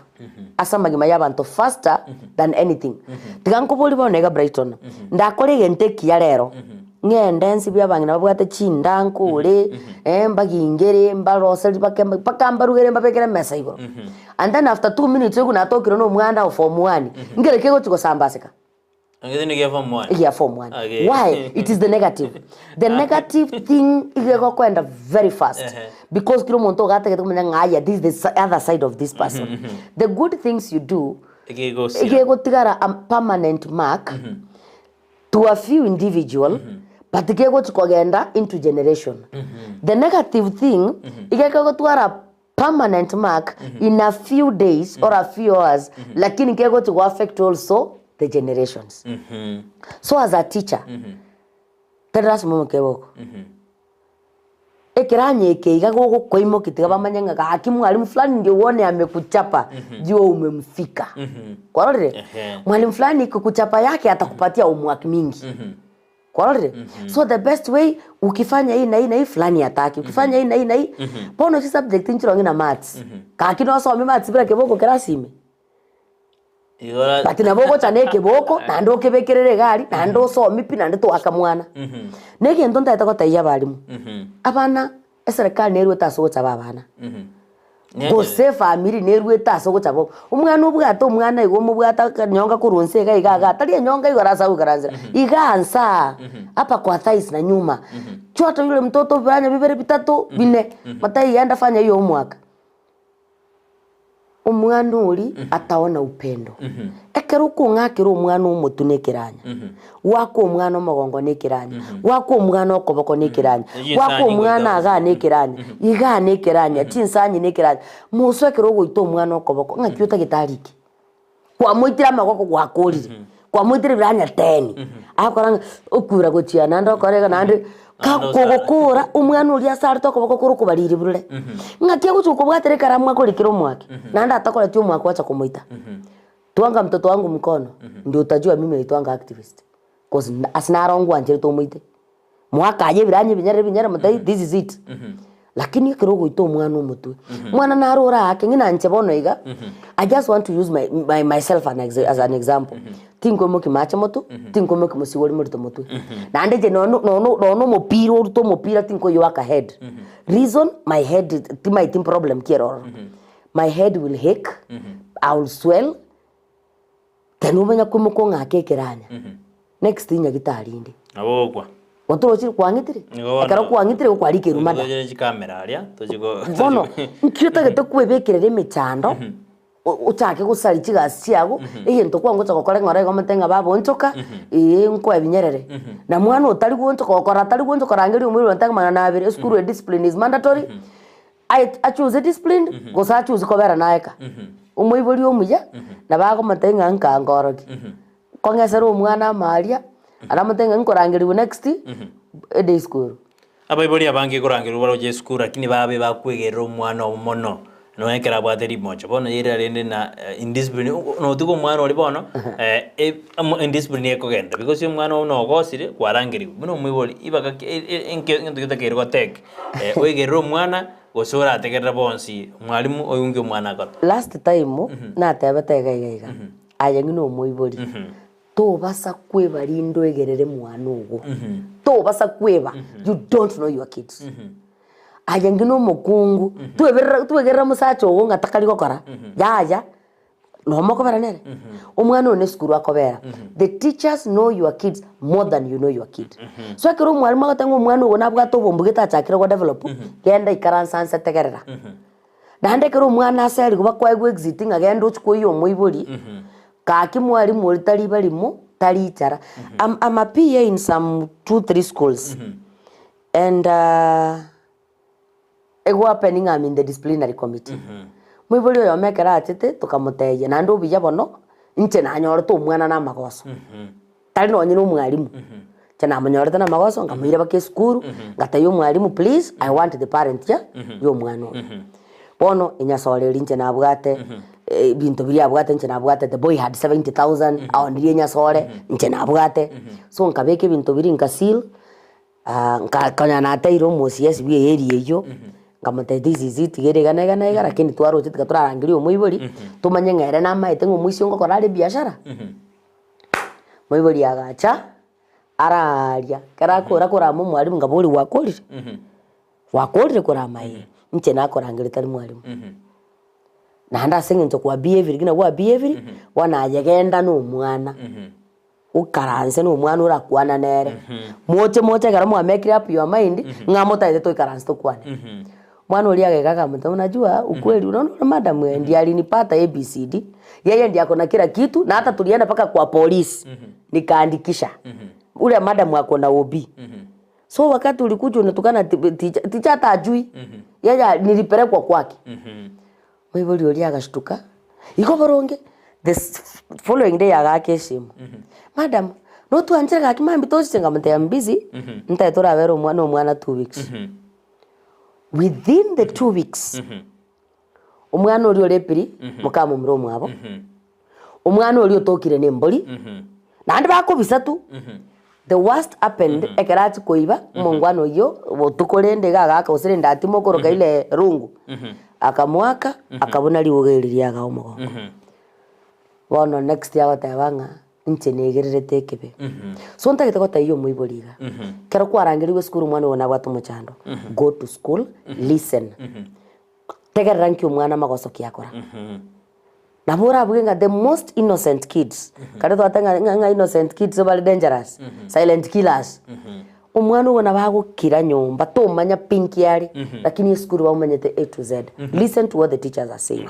asamba gima yabanto faster than anything. Tiganko boli ba nega Brighton. Ndakore gente kia lero. Ngende nsibya bangina babwate chindanko ule mbagi ingere mbarosel pakamba rugere mbapekere mesa igoro. And then after 2 minutes yoku natokiro no mwanda form 1. Ngere kego chiko sambasika. Yeah, form 1. Okay. Why? It is the negative. The negative thing is going very fast. Because this is the other side of this person. The good things you do, a permanent mark to a few individual, but it go to into generation. The negative thing, it go to a permanent mark in a few days or a few hours, lakini it go to affect also the generations. So as a teacher, teras mo keboko. Ekiranye keiga gogo koimo kitiga bamanyanga ga hakimu mwalimu fulani ndio uone amekuchapa jua umemfika. Kwa rore mwalimu fulani kukuchapa yake atakupatia homework mingi. Kwa rore so the best way ukifanya hii na hii na hii fulani ataki ukifanya hii na hii na hii pono si subject nchiro ngina maths. Ka kino so maths bila keboko kirasime. Bati naboko chane keboko na ndo kebekerere gari na ndo so mipi na ndo akamwana nege ndonda etako taiya balimu abana eserikali nerueta so cha babana go se family nerueta so cha bo umwana ubwato umwana igo mubwata nyonga kurunse ga igaga tali nyonga igorasa ukaranzira igansa hapa kwa thais na nyuma chota yule mtoto banya bibere bitatu bine matai yanda fanya hiyo mwaka umwana uri ataona upendo ekero kungakira umwana umutu nekiranya wako umwana omugongo nekiranya wako umwana okoboko nekiranya wako umwana aga nekiranya iga nekiranya tinsanyi nekiranya muswekero goito umwana okoboko ngakiuta gitariki kwa muitira magoko gwakorire kwa muitira biranya 10 akora okura gochiana ndo korega nande kakogokora umwana uri asarto koboko kuru kubariri burure ngakia gucuko bwatere karamwa kurikira mwake nanda atakora tio mwako acha kumuita tuanga mtoto wangu mkono ndio utajua mimi naitwanga activist cause asinarongo anje to muite mwaka aje biranye binyare mutai this is it lakini kirogo ito mwana umutwe mwana narora ake ngina nche bono iga I just want to use myself as an example tinko mo kimacha moto tinko mo kimusigori muri moto nande je no mopira uruto mopira tinko you work ahead reason my head my team problem kero my head will ache I will swell then ubanya kumuko ngake kiranya next thing yagitarinde abogwa Otro chiri kwangitire. Akara kwangitire ko kwari kirumada. Tujye kamera aria tujigo. Bono nkiyota gete kwebekirere mechando. Uchake gusari chigasiago eyento kwangotsa kokore ngora gometenga babonchoka nko ebinyerere. Na mwana otari gwonchoka kokora atari gwonchoka rangeri umuri wantanga mana nabere school discipline is mandatory. I choose disciplined go sa choose ko bera naeka umuibori omuya na bago matenga nkangoroki kongesero omwana maria aramutenga nkorangiriwe next day school abaibori abange korangiriwe baroje school lakini babe bakwegerera omwana omono no ekera bwateri mocho bono yera rende na indiscipline no tuko mwana oli bono indiscipline ekogenda because omwana ono ogosire kwarangiriwe muno omwibori ibaka into kitakero tek oigerera omwana gosora ategerera bonsi mwalimu oyunge omwana akora last time natebete gaiga ayangino omwibori to basa kweba lindo egerere mwana ugo to basa kweba you don't know your kids ayangino mokungu tuwegerera musacho ugo ngatakali gokora yaja no moko beranere omwana one skuru akobera the teachers know your kids more than you know your kid so akero mwalimu agatanga omwana ugo nabwa to bombugeta achakira go develop genda ikaransanse tegerera nande kero omwana aseri kuba kwa exiting agenda uchiko iyo moibori kaki mwalimu olitali balimo talichara I'm a PA in some 2-3 schools and ego happening I'm in the disciplinary committee mwibori oyo mekera atete tukamuteye nando obija bono nche nanyora to omwana na magoso tali no nyino mwalimu chana amanyoreta na magoso ngamwira bake skuru ngatayo mwalimu please I want the parent ya yo mwana bono inyasole linche na bwate bintu biri abwate nche na bwate the boy had 70,000 awandire nyasole nche na bwate so nkabeke bintu biri nkasil nkakanya na tairo mosies bi area yo ngamate disease tigere gana lakini twaro chiti katurarangiri omwibori tumanye ngere na maite ngomwisyo ngo korale biashara mwibori agacha araria karakora kora mu mwalimu ngabori wakorire kora mai nche nakorangire tari mwalimu na nda singe nto kwa behavior gina kwa behavior wana yagenda no mwana ukaranse no mwana urakwana nere moche karamu make up your mind ngamota ite to ikaranse to kwane mwana uli agekaga mtu unajua ukweli unaona madam ndiye alinipata ABCD yeye ndiye akona kila kitu na hata tulienda paka kwa polisi nikaandikisha ule madam wako na OB so wakati ulikuja unatukana ticha hata ajui yeye nilipelekwa kwake mwibori uli agashtuka iko boronge the following day agake simu madam no tu anjira gaki mambi tosinga mte am busy ntaetora wero mwana 2 weeks within the 2 weeks omwana ori orepiri mukamo mromo abo omwana ori otokire nembori nandi bakobisa tu the worst happened ekerati koiba mongwano yo botukorende gaga akosere ndati mokoroka ile rungu akamwaka akabona liwogereria ga omugongo bono next ya batabanga nche negererete kebe so ntagete gota iyo muiboriga kero kwarangiriwe skuru mwana wona bwatu muchando go to school listen tegerera nkyo mwana magoso kyakora nabura bugenga the most innocent kids kare twatanga innocent kids bali dangerous silent killers omwana wona bagukira nyomba to manya pink yari lakini skuru bamanyete A to Z listen to what the teachers are saying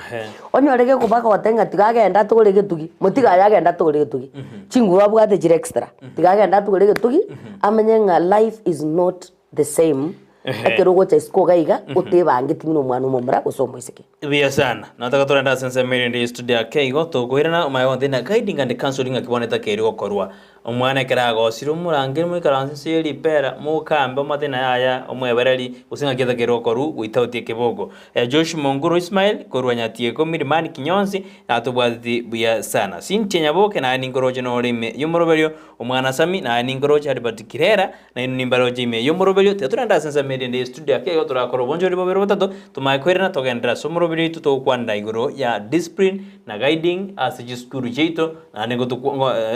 onyorege kubaka watenga tigagenda tugurege tugi mutiga yagenda tugurege tugi chinguru abwate jire extra tigagenda tugurege tugi amenyenga life is not the same ekerogo cha isko gaiga utebange timino mwana umomra usomo iseke biya sana nataka turenda sense meri ndi studio keigo to kuhirana umayo ndina guiding and counseling akiboneta kerigo korwa omwana kerago siro murangire mu karansi siri pera mu kambe matina yaya omwebereri usinga kitha kerigo koru without kibogo Josh Monguru Ismail korwanyatie ko mirimani kinyonzi atubwati biya sana sintinya boke na ningoroje no rime yumoroberio omwana Sami na ningoroje haribatikirera na inimbaroje ime yumoroberio turenda sense meri ndi studio keigo turakoro bonjori bobero batatu tumaikwerena togendera somorobiri tuto kwanda igoro ya discipline na guiding as school jeito na nego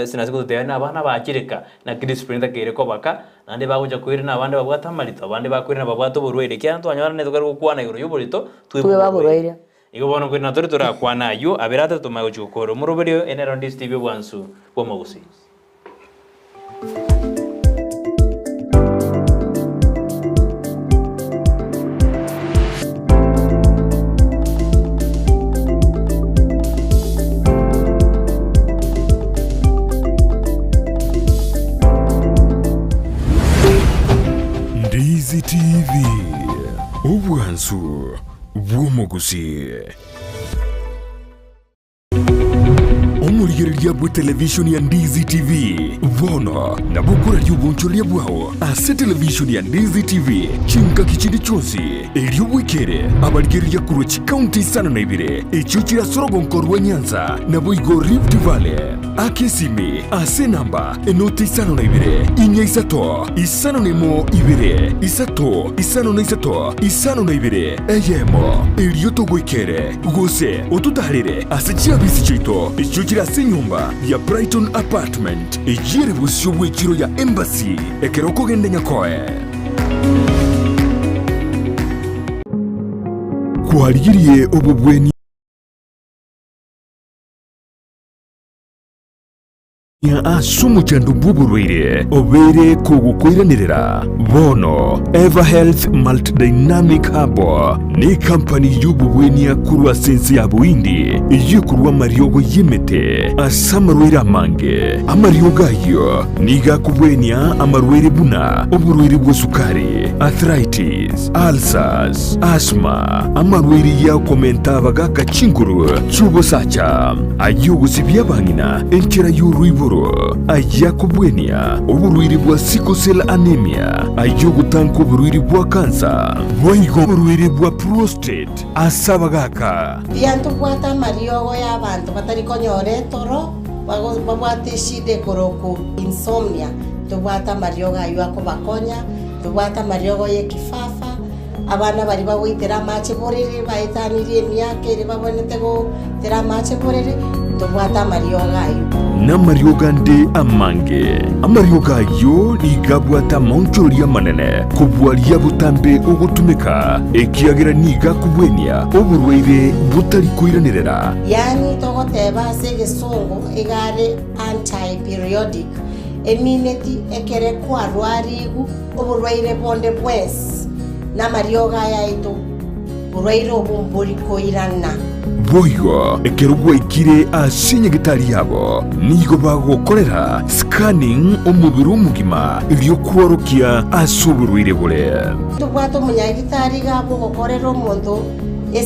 sinasiko tena abana bakireka na discipline takere ko baka nande bagoja kwirina abandi babwata marito abandi bakwirina babwato burwere kyanto anyara ne tukari kukwana igoro yuburito tuwe baburwere igo bono kwirina tori turakwana yo abirata tumago chukoro moroberio enero ndi Steve Bwansu boma Gusii Ndizi TV Ubwansu. Gusii. Omurigereria bwa television ya Ndizi TV vono na bukura ry'ubunchoria bwao ase television ya Ndizi TV chinka kichindi chonsi elio wikere abarigereria kurochi county sana na ibire echo chira sorogonko rwa Nyanza na boigo Rift Valley akesimi ase namba enoti sana na ibire inya isato isano nemo ibire isato isano na isato isano na ibire eyemo elio togwikere gose otutarire ase chiabisi chito echo chira ase nyumba ya Brighton Apartment ejire busyo bw'ekiro ya Embassy ekeroko gende nyakoe kwarigirie obubweni ya asumu chandu buburwire obere kugukwiranirira bono Ever Health Multidynamic Hub ni company y'ububweni ya kurwa sensi ya buindi yikurwa mariogo yimete asamarwira mange amariogo ayo niga kubwenya amarwere buna oburwere bw'sukari arthritis ulcers asthma amarwere ya komenta bagaka chinguru chubosacha ayugusibya bangina enchera y'urwibo ayakubwenia uburwiri bwa sickle cell anemia ayugutanka uburwiri bwa kansa boigo uburwiri bwa prostate asabagaka biantu bwata mariogo y'abantu batari konyore toro babwate shide koroku insomnia tubwata mariogo ayo akobakonya tubwata mariogo yekifafa abana bari bawitera mache borere baitanirie emyaka eri babonete go tera mache borere tubwata mariogo ayo na marioga nde amange amarioga yo nigabwata monchoria manene kubwaria butambe ugutumika ekiagira niga kubwenia oburweire butari kuiranirira yani togoteba segesongo egare anti-periodic emineti ekere kwarwarigu oburweire bonde bwes na marioga yaito burweire obumburi koirana boigo ekerugwa ikire asinye gitari yabo nigo bagokorera scanning omubiri omugima ilio kworokia asuburwire bure tubwato munyagitari gabo gokorera omuntu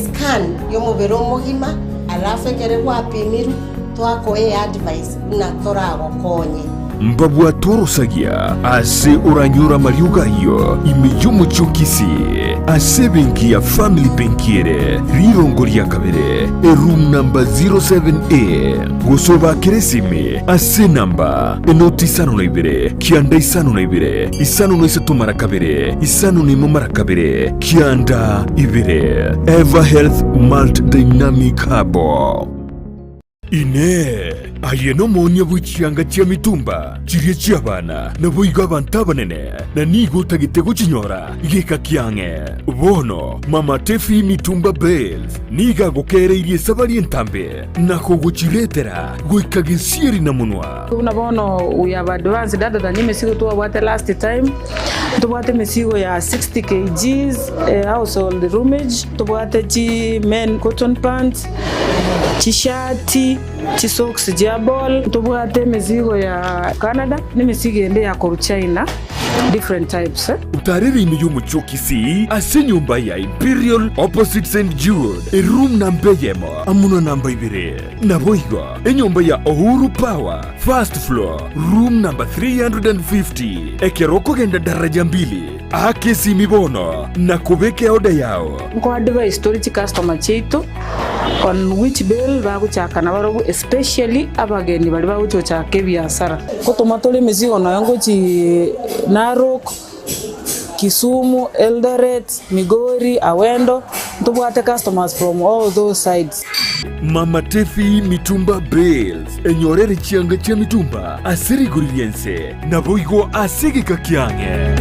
scan y'omubiri omugima alafu ekere gwapimiru twakoe advice na toragokonye mbabwa torosagia ase uranyura marioga yo imijumu chukisi ase benki ya family benkiere rirongoria kabere room number 07A gusoba keresimi ase namba enoti isano na ibere kianda isano na ibere isano no isatu marakabere isano nimo marakabere kianda ibere Ever Health Multidynamic Hub ine ayeno monya bw'ikianga kya mitumba kirie ky'abana nabo iga abantu abanene na nigo tagitego kinyora gika kyange bono mama tefi mitumba bells niga gokereirie sabari entambe nako gukiretera goikagisieri na munwa bono we have advanced data than mesigo to what last time to what mesigo ya 60 kgs household roomage to what men cotton pants t-shirt socks jabol tubwate mizigo ya Canada ni mizigo ende ya China different types utariri ni y'umuco Kisii ase nyumba ya Imperial opposite St Jude room number yemo amuno namba 2 na boigo enyumba ya Uhuru Power first floor room number 350 ekeroko genda daraja 2 akesi mibono na kubeke oda yao kwa advice story customer cheito on which bill baguchakana barogu especially abageni bali baguchochake biashara kotomatole mizigo na yango chi Narok, Kisumu, Eldoret, Migori, Awendo tubwate customers from all those sides. Mama Tefi mitumba bells enyorere chianga chia mitumba asiri guririense na boigo asigi kakiange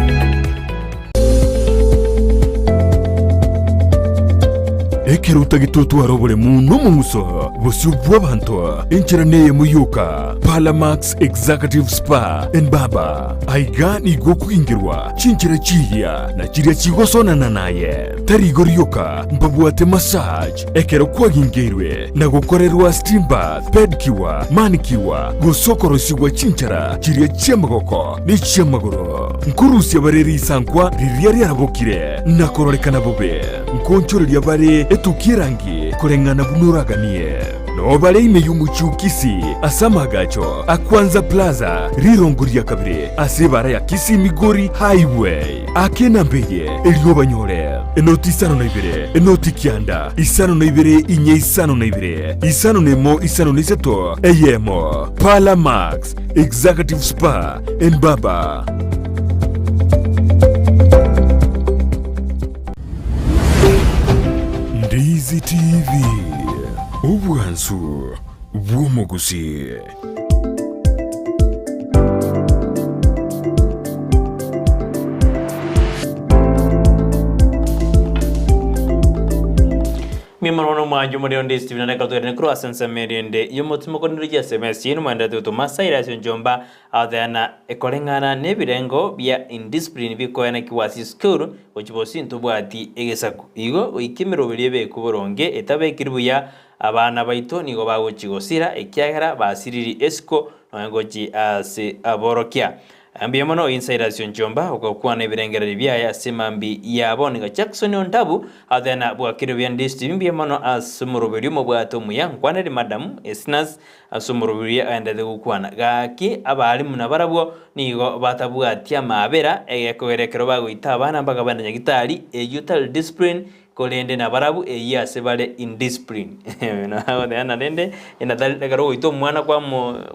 ekeruta gitutu arobole muno mumuso bosubwa banto enchiraneye muyuka Palamax Executive Spa and Baba aigani gokuingirwa chinchira chihia na chiria chigosona naye tarigoryoka mbabwate massage ekero kwagingirwe na gukorerwa steam bath pedicure manicure gusokorosigwa chinchara chiria chiamagoko ni chiamagoro nkurusi abareri sankwa riria riarabokire na kororekana bobe nkonchoreria bare etukirangi kurengana bunuraganie no bare imeyumu Kisii asamagacho akwanza plaza rirongoria kabire asibara ya Kisii Migori highway akena mbeye eliobanyore enoti isano na ibere enoti kianda isano na ibere inye isano na ibere isano nemo isano niseto eyemo Pala Max Executive Spa and Baba. Ndizi TV Obwansu Bwomogusii. Mimano mwanju muri Ndizi TV na kato ne cross sense merende yomotumo konirije SMS yinu mwenda tu masaira Njomba athana ekolengana nebirengo bya indiscipline bikoyana kiwasi school ochibosi ntubwati egesaku igo ikimiro biriebe kuboronge etabe kiribuya abana baito nigo bagochigosira ekyagara basiriri esco noengochi ase aborokia ambia mono inside Njomba okokwana nebirengera byaya semambi yaboniga Jackson Ontabu athena bwakire bya Ndizi mbia mono asumurubiri mu bwato muyankwana madam Esnahs asumurubiri aendete gukwana gaki abali munabarabwo nigo batabwatia mabera egekogerekero bagoita abana mpaka bana nyagitari youthal discipline kolende na barabu eyase bale indiscipline na ana dende ina dalagaro ito mwana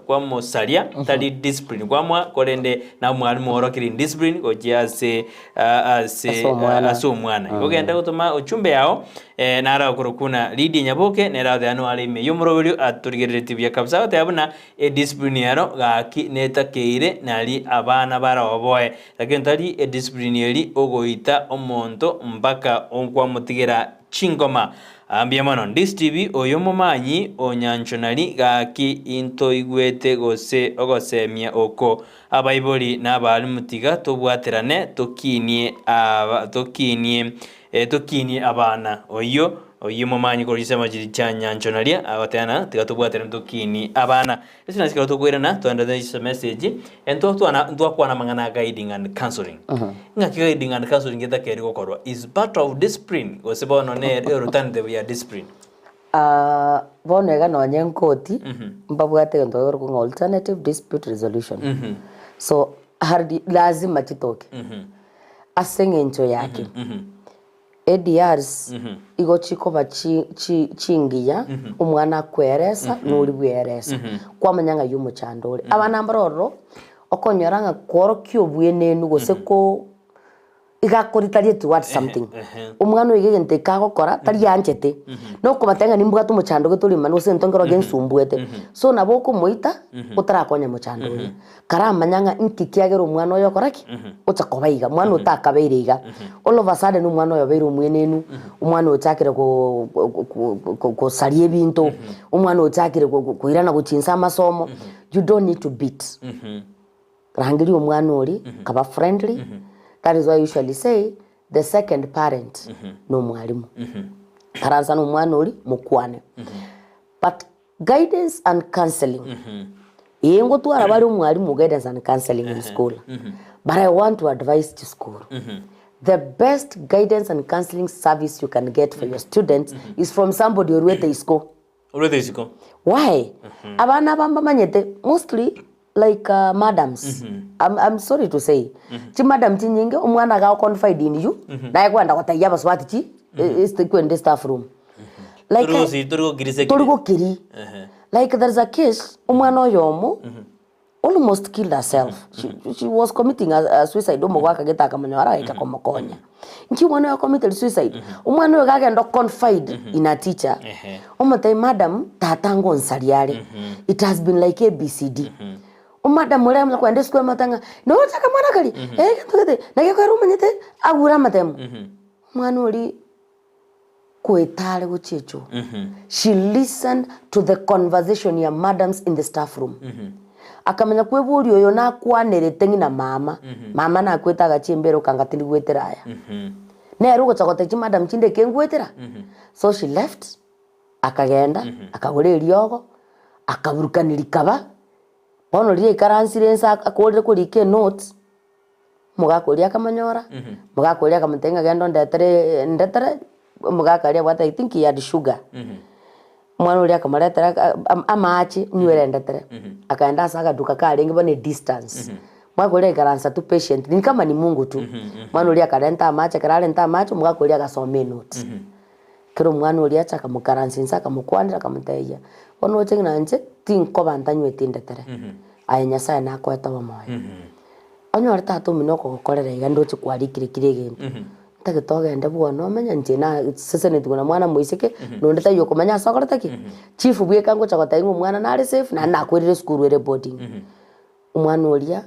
kwa mo salia tali discipline kwa mwa kolende na mwalimu orokiri indiscipline ojiase aso mwana ogenda gutuma ochumbe yao nara kurukuna lidi nyaboke nera thano ali me yomurobiri aturigerete bya kabisa tabuna discipline yaro gaki netakeire nali abana baraboye lakini tali discipline yeli ogoita omonto mpaka onkwa tigera chingoma ambia mono Ndizi TV oyo mumanyi onyanchonali gaki into igwete gose ogosemia oko abaiboli n'abali mutiga tobwaterane tokinie abana oyo mumanyi kolisa majiri chanyanchonalia abatana tigatobwaterane tokini abana ese nasikara tokwirana twanda this message ento twana mangana guiding and counseling guiding and counseling geta keri gokorwa is part of discipline osebono ne rutande ya discipline bonega no nyenkoti mbabwate ndo yorko alternative dispute resolution so hardi lazima chitoke asengencho yake ADRs igo chiko chingiya umwana kweresa nuri bweresa kwa manyanga yumo chandore abana mbaroro okonyoranga koro kyobwe nenu goseko igakoritarie towards something umwana wigente kagokora tari yanchete no kubatenga nimbuga tumuchando gituri mano sentongero gensumbuete so naboko moita utarakonya muchando karama nyanga inkikiagero umwana oyo koraki utakobaiga mwana utakabeiriga all of a sudden umwana oyo beiru mwenenu umwana utakire ko sarie binto umwana utakire kuirana guchinsa masomo you don't need to beat rangiri umwana ori kaba friendly. That is why I usually say the second parent no mwalimu. Karanza no mwanori mukwane. But guidance and counseling. Yengo tu arabari mwalimu guidance and counseling in school. But I want to advise to school. The best guidance and counseling service you can get for your students is from somebody orwete isko. Orwete isko. Why? Abana bamba manyete mostly like madams. I'm sorry to say. Chi madam chi nyinge umwana ga confide in you. Na yakwanda kwataya baswati chi is the in the staff room. Like turgo kiri. Like there's a case umwana yomo almost killed herself. She was committing a suicide omo gwaka geta kamanyara ikakomokonya. Nki umwana committed suicide. Umwana ga ndo confide in a teacher. Omotai madam tatango nsaliare. It has been like ABCD. Madam mulem kwa ndesku kwa matanga no taka mwana kali ngatoke nage kwa ruma nyete agura matem mwana uri kuetale guchecho she listened to the conversation ya madams in the staff room akamenya kweburi oyo na kwanerete ngina mama na kwetaga chimbero kangatili gweteraya nero gochagote chi madam chinde kengwetera so she left akagenda akagore iriogo akaburukanirikaba Pono rie karansirensa akorire kurike notes mugakoria kamanyora mugakoria kamutenga gendo ndetere mugakaria what I think he had sugar mwana uria kamaretera amachi nywerendetere akaenda asaga duka kali ngibo ni distance mwakore garansa tu patient ni kama ni Mungu tu mwana uria karenta amachi kararenta amachi mugakuria gasome notes kero mwana uria chaka mukaransinsa kamukwandira kamuteya ono chengina nje tinko bantanywete ndetere ayenya sana nakweta bamoyo onyo arita to minoko gukorera igando chikwari kire gintu tagitoga ende bwono menya nje na sese ni tugona mwana muisike no ndeta yo komanya sokora taki chief bweka ngo chakota ingo mwana na safe na nakwirire school were boarding umwana uria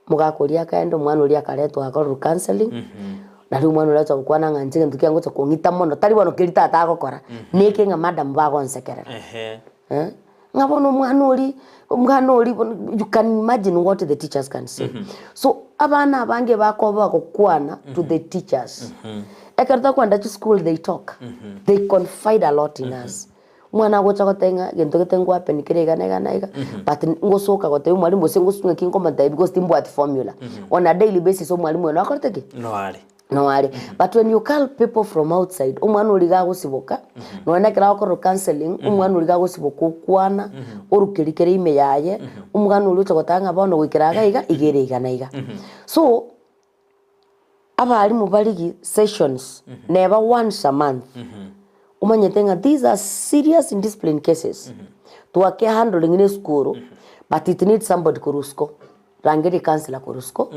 mugakuria kaendo mwana uria karetwa akoro counseling na riu mwana uria chakwana nganje ngintu kyango chakongita mono tari bono kirita atagokora niki nga madam bagonsekerera ngabono mwana uri you can imagine what the teachers can say so abana abange bakoba kokwana to the teachers ekarta kwanda to school they talk they confide a lot in us mwana gocha gotenga gento getengwa penikirega nega but ngosoka gote mwalimu sengosunga kinko mata because timbo at formula on a daily basis mwalimu no akorteke no are but when you call people from outside umwana uriga gusiboka no nekera okoro counseling umwana uriga gusiboka kwana urukirikere ime yaye umwana uri chogotanga bono gwikiraga igere so abarimu barigi sessions never once a month umanyetenga these are serious indiscipline cases to ake handling in school but it needs somebody kurusko rangeri counselor kurusko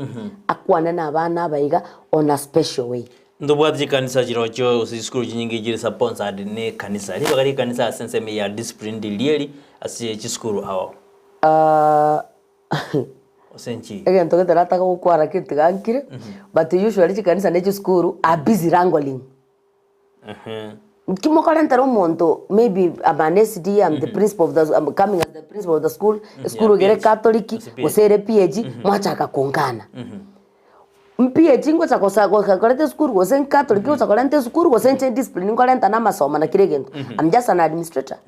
akwana na abana baiga on a special way ndobwati kanisa jirocho school nyingi jiri sponsored ne kanisa ni bagari kanisa sense me ya discipline dilieri asi chi school hawo osenchi again to get ko kwara kitu gankire but usually chi kanisa ne chi school a busy wrangling Kimo karentero monto maybe I'm an SD, I'm the principal of the I'm coming as the principal of the school gere Catholic osere PhD mwachaka kongana PhD ngo chakosa korete school gosen Catholic ngo chakorente school gosen discipline ngo renta na masoma na kiregento I'm just an administrator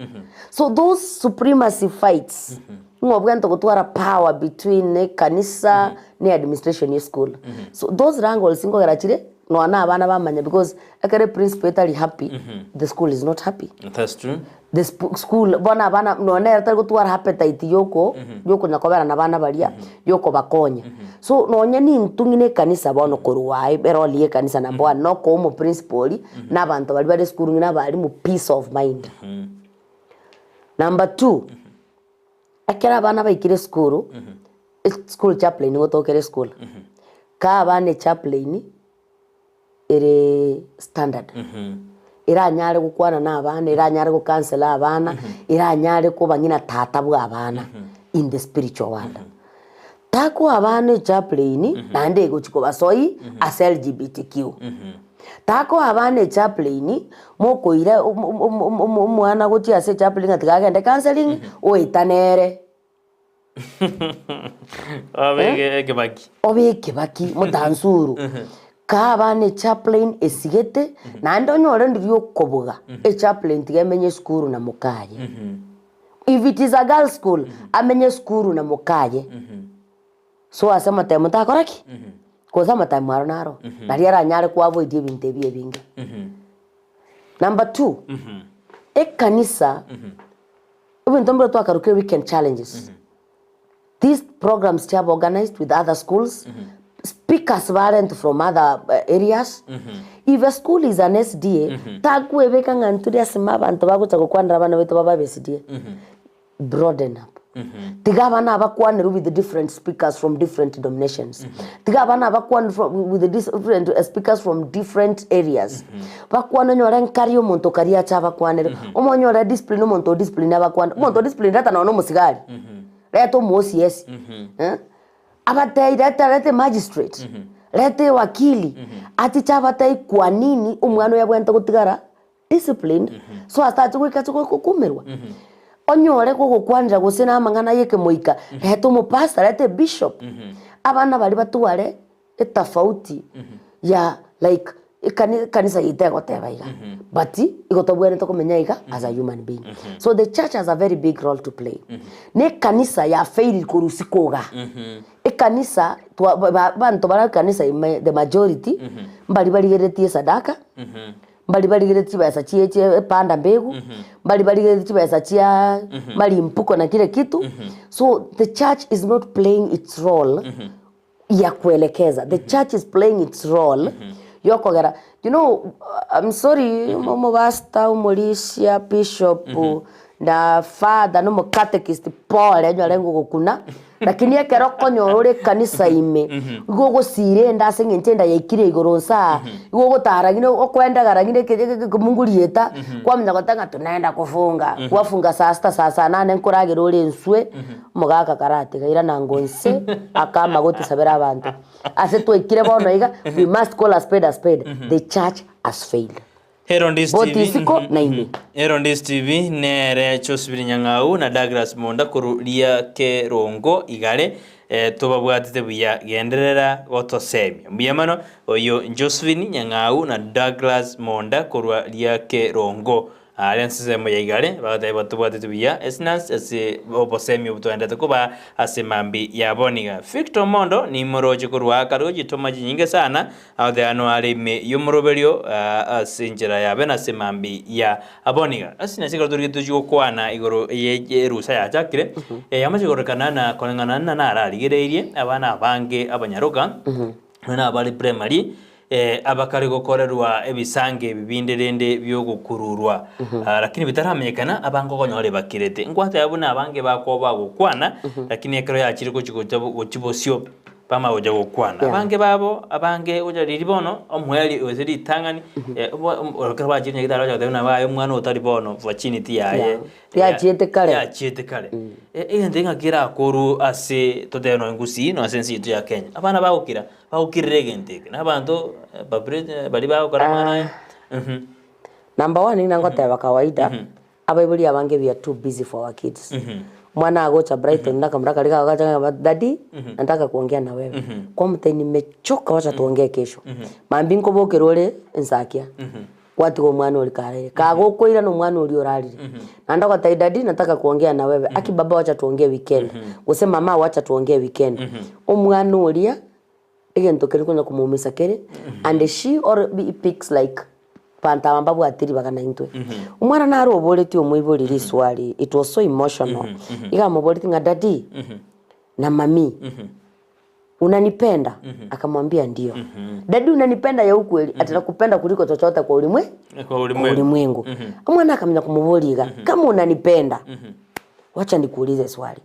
so those supremacy fights ngo bwento gutwara power between kanisa ne administration ya school so those wrangles ngo garachire no ana abana bamanya because akere principal tari happy the school is not happy that's true the school bona abana no na tari gutwara appetite yoko nyakobera na bana baria yoko bakonya so no nyani ntungine kanisa bono koruwai beroli kanisa na bwa no ko mo principal na bantu bali bali school ngina bali mu peace of mind number 2 akera abana baikire school school chaplain gotokere school ka abane chaplain ere standard ira nyare gukwana na abana ira nyare go cancel abana ira nyare ko banyina tata bwa abana in the spiritual world tako abana chaplain na ndego chiko basoi as LGBTQ tako abana chaplain moko ira mwana gochi ase chaplain atigagende counseling o itanere obeke baki mudansuru kabane chaplain esigete na ndonyore ndiyo kobuga chaplain tigemenye school na mukaye if it is a girl school amenye school na mukaye so asema temo takoraki koza matamaro naro nariara nyare kwa avoid ibinte binga number 2 kanisa even though to akaruke weekend challenges these programs have organized with other schools speakers variant from other areas if a school is an SDA takwebeka nganturia sima abantu bagucha kwandira bana betu baba SDA broaden up tigabana abakwanira with the different speakers from different denominations tigabana abakwanira with the different speakers from different areas bakwana nyora nkari omuntu kari acha bakwanira omonyora discipline omuntu discipline abakwana omuntu discipline data na no musigari reto mosi yes abatai lete magistrate lete wakili ati chabatai kwa nini umwana yabwenta gutigara disciplined so astatu gwikacho kukumirwa onyore gukwanira gusena amangana yeke moika leto mo pastor lete bishop abana bali batware etafauti ya like kanisa yitego tebaiga but igotobwene to kumenya iga as a human being so the church has a very big role to play ne kanisa ya fail kurusikoga kanisa bantu bara kanisa the majority bali geretie sadaka mbali baligire chibesa chie panda mbegu mbali baligire chibesa chia mali mpuko na kile kitu so the church is not playing its role ya kuelekeza the church is playing its role yokogera you know I'm sorry mo basta umulisia bishop na father no mo catechist Paul enyo lengo gukuna lakini ekero konyo uri kanisa ime igogo sire ndase ngentenda yakire igoronsa igogo taragine okwenda garagine kumungurieta kwamenya gotanga tunaenda kufunga kwafunga saa 8 nkuragiro uri nswe mugaka karate gaira na ngonse akama goti sabera abantu ase twikire bono iga we must call a spade the church has failed. Ndisi TV nere chosubiri nyang'au na Douglas Monda kurulia ke rongo igare tubabwatite buya genderera gotosemi mbiyamano oyo Josephine nyang'au na Douglas Monda kurulia ke rongo alense mo igare bagate batubwatite buya Esnahs ase obosemi obutwendete kuba ase mambi ya boniga Victor Mondo ni moroje kurwa karoji tomaji nyinge sana ade anuari me yomroberio asinjira ya bena ase mambi ya aboniga asina sigaro turigito juko kwana igoro ye rusa ya jakire yamaje gorokana na konengana na araligereirie abana bange abanyaroga na abali primary abakari gokorerwa ebisange bibinderende byo gukururwa lakini bitaramenyekana abango konyore bakirete ngwate yabuna abange bakoba gukwana lakini ekero yakiri ko kibosyo pama oja gukwana abange babo abange oja liribono omweli ozeri tangani okero bajinya gitaro ja tena bayo mwana otari bono opportunity yaye yachiete kale ndenga kira koru ase toteno Gusii no asensi itu ya Kenya abana bagukirire genteke nabantu bali bakoramana number 1 inangota ya kawaida abaibuli abange we are too busy for our kids mwana agocha Brighton ndakamraka lika wakachanga daddy nataka kuongea na wewe kwa mtani nimechoka wacha tuongee kesho mambinko bokerole nsakia watu wa mwana ulikare kago koira no mwana uliorali nandaka tai daddy nataka kuongea na wewe aki baba wacha tuongee weekend usema mama wacha tuongee weekend omwana ulia egento kerikunya kumumisa kere and she or be picks like panta ambabu atiri bagana intwe umwana naro oboleti omwiboli liswali it was so emotional iga moboleti nga daddy na mami unanipenda akamwambia ndio daddy unanipenda ya ukweli atakupenda kuliko chochote kwa ulimwengu umwana akamenya kumuboliga kama unanipenda wacha nikuulize swali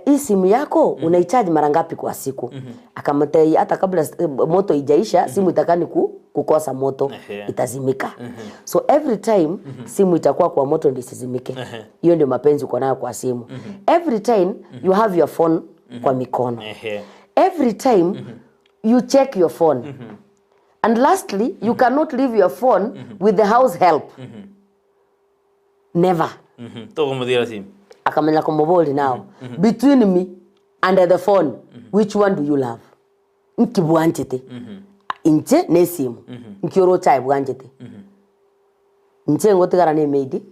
hii simu yako unaichaji mara ngapi kwa siku akamtei hata kabla moto ijaisha simu itakani kukosa moto itazimika so every time simu itakuwa kwa moto ndio isizimike hiyo ndio mapenzi uko nayo kwa simu every time you have your phone kwa mikono every time you check your phone and lastly you cannot leave your phone with the house help never to mudira simu akamenya kumuboli now between me and the phone which one do you love nkibwanjete inche nesimu nkioro chai bwanjete nche ngotigara ne meidi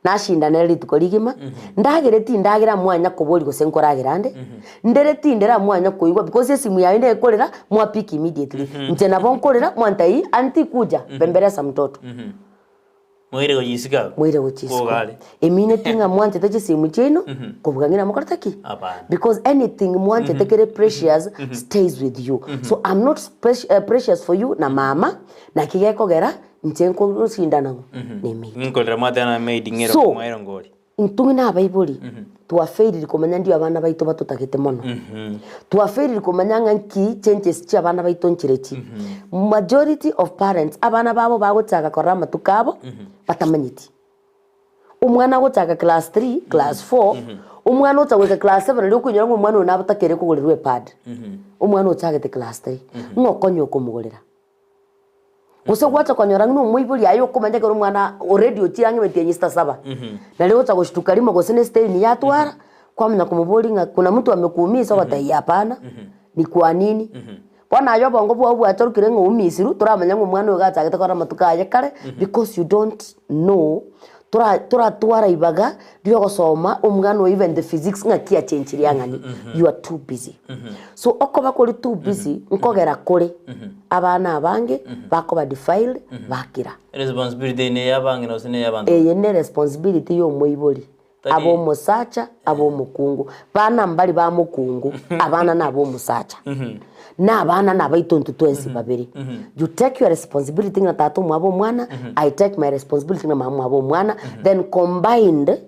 nashinda neri tukorigima ndagira mwanya kuboli gosenkoragirande ndereti ndera mwanya kuigwa because esimu yawe inde ekorera mwa pick immediately nche nabonkorera mwantai anti kuja bemberesa mtoto mwire gochisika emine tinga mwanje teje simu cheno kuvugangira makortaki because anything mwanje tekere precious stays with you so I'm not precious for you na mama na kigeko gera nchenko rusindana nemi nkolera matana made ngero kumwairo ngori ntungina abaibuli tuafeiri kumenya ndio abana baito batutagete mono tuafeiri kumenya nganki changes cha abana baito nchirechi majority of parents abana babo bagotsaga korama tukabo batamanyiti umwana gotsaga class 3 class 4 umwana otsaga class 7 ryo kunyora umwana ona batakere kugurirwe pad umwana otsagete class 3 ngokonyo kumugurira Gusa kwacha konyora ngino muibuli ayo kumanja ko mwana already otirange metenye star 7 na leo takushtuka limo gosene stay ni yatwara kwa mna kumubuli kuna mtu amekuumiza watai hapana ni kwa nini bwana ayo bongo bwo atorukire ngo umisiru turamanya ngo mwana ugatagete kora matukaye kare because you don't know twara ibaga rio gosoma umwana even the physics ngakia change ngani you are too busy so okoba kuri too busy nkogera kuri abana abange bakoba defiled bakira responsibility ne yabange no sine yabantu ne responsibility yo moibori abo musacha abo mukungu bana mbali ba mukungu abana nabo musacha na abana nabaitontu twensi babiri you take your responsibility na tatu mwabo mwana I take my responsibility na mama abo mwana then combined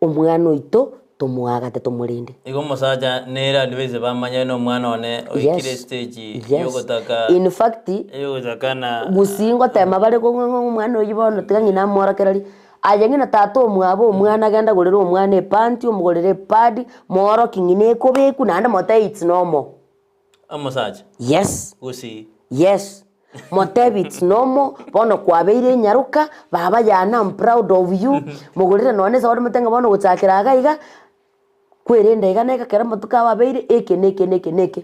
umwana oito tumuaga tetumurinde igo musacha nera ndibeze bamanya no mwana one oikire stage yogotaka in fact yogotakana Gusii tema bale ko mwana oyibono tiganyina mora kerali ajengi na tatu mwabo mwana genda gorero umwana panty umugorere pad moro kingine ko beku nanda mota it's normal Amasaje. Yes. Gusii. Yes. Motebi it's normal. Bono kwa beire nyaruka baba yana I'm proud of you. Mugurire none za wari mutenga bono gutakira iga kwerenda iga neka kera mutuka wa beire neke.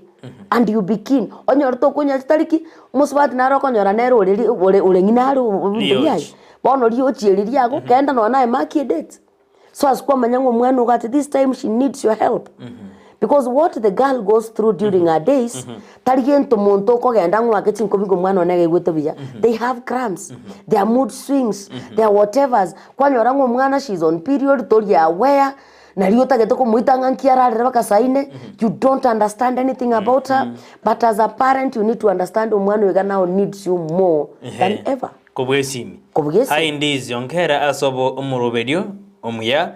And you begin onyorto kunya tariki musubati naro konyora nero uri nginaro ubiyai. Bono rio chieri yago kenda no na maki date. So as kwa manyango mwana ugati this time she needs your help. Because what the girl goes through during her days, tarigento monto ko genda ngwake chinko bigo mwana onege gweto biya. They have cramps, their mood swings, their whatevers. Kwanyora ngo mwana she's on period tori aware na riyo tageto ko muitanga nkiara reba kasaine. You don't understand anything about her, but as a parent you need to understand umwana wega now needs you more than ever. Kobwesimi. Kobwesimi. Ndizi onkera asobo umurobedio omuya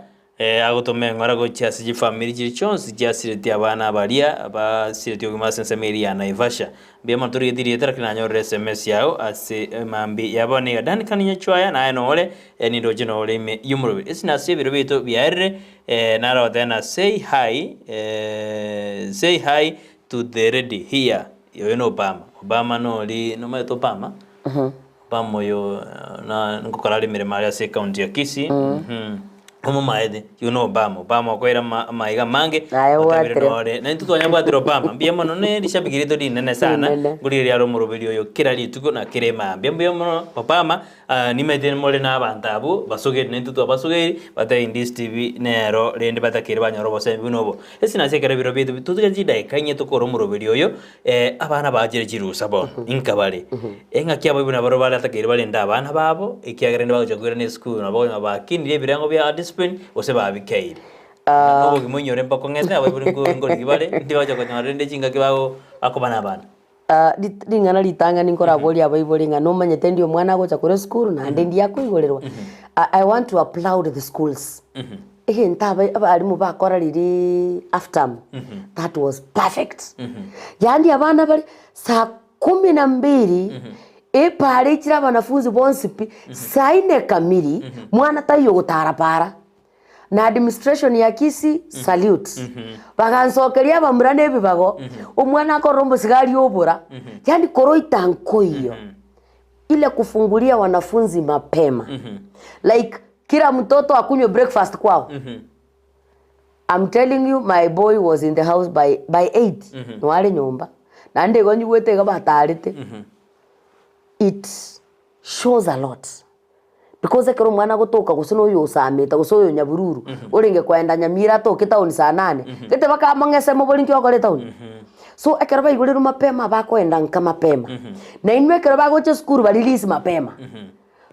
agotome ngora go cyasi family kiri cyonse cyasireti abana baria abasireti ogumasense meria na Ivasha bia maturi diri etarakinanyo SMS yao ase mambi yabone dan kaninya chwaya na enole ni doje no leme yumurobe Esnahs biro bito biare naro then say hi to the ready here yo no Obama no li no meto Obama pamoyo na ngokarali mere maria se county ya Kisii maede Obama kwera maiga mange na ntuto nyabwatira Obama mbia mono ne lishabigirito dinene sana nguriri yaro muroberio yo kira lituko na kirema mbia mono Obama nimete mole na abantabu basoge ne ntuto basoge bata Ndizi TV nero rende batakire banyoro bose binobo Esnahs kera biro bitu tutugaji dai kanye to koro muroberio yo abana bajere jirusa bo inkabale enga kyabo bina baro bala takire bale ndabana babo ikiagerende baje kwera ne school na bo bakindire birango bya discipline ose babikeire obo gimonyore mpako ngende abo buri ngori gibale ndibaje ko nyarende chinga kibago akobana bana ringana litanga ninkora boli abaiboli ngano manyete ndio mwana gocha kure school na ndendi yako igorerwa I want to applaud the schools ntaba abarimu bakora riri after that was perfect yandi abana bari saa 12 pare kira wanafunzi bonsi saa 4 kamili mwana tayo gutarapara na administration ya Kisii salute bagansokeria bamurane bibago umwana akorombo sigari obura yani koroita nkoyo ile kufungulia wanafunzi mapema like kila mtoto akunywe breakfast kwao I'm telling you my boy was in the house by 8 nwale nyumba na ndego nyugwete ga batarite it shows a lot because ekero mwana gutoka gusino uyu usameta gusoyo nyabururu uringe kwenda Nyamira toke town saa 8 gete baka mangese mo bolinki okore town so ekero baigurira mapema bakwenda nka mapema na inwe ekero bagoche school ba release mapema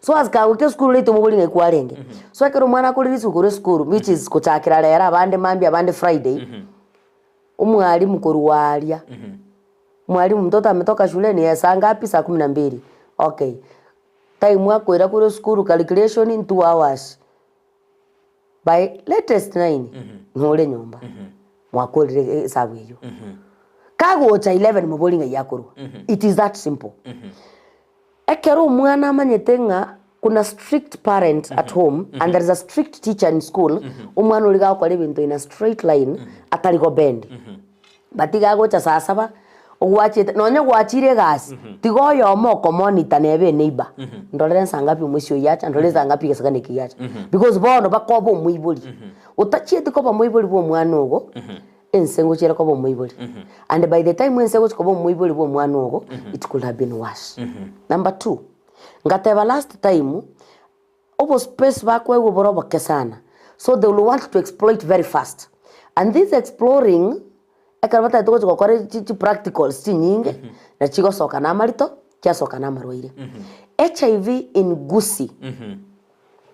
so as ka goche school lito mo bolinge kwarenge so ekero mwana ko release kure school which is kuchakira lera abande mambi abande Friday umwalimu koruwalia mwalimu mtoto ametoka shuleni ya saa ngapi saa 12 okay time wako ira kure school calculation in 2 hours by latest 9 ngole nyumba mwakorire sabu hiyo kago cha 11 mubolinga yakuru it is that simple ekero mwana manyetenga kuna strict parent at home and there is a strict teacher in school umwana uliga kwa lebinto in a straight line atari go bend batiga go cha saa 7 ogwachite nonye gwachire gas tigo yo moko monitor nebe neighbor ndolere sangapi umwisho yacha ndolere sangapi gesagane kiyacha because bono bakobo muibuli utachiete ko bamuibuli bo mwana ogo ensengo chira ko bamuibuli and by the time ensengo ko bamuibuli bo mwana ogo it could have been worse. Number 2 ngateba last time obo space bakwe goboro kesana, so they will want to exploit very fast, and this exploring ekarabata to go kore practicals nyingi na chigo soka na marito kia soka na marwaire. HIV in Gusii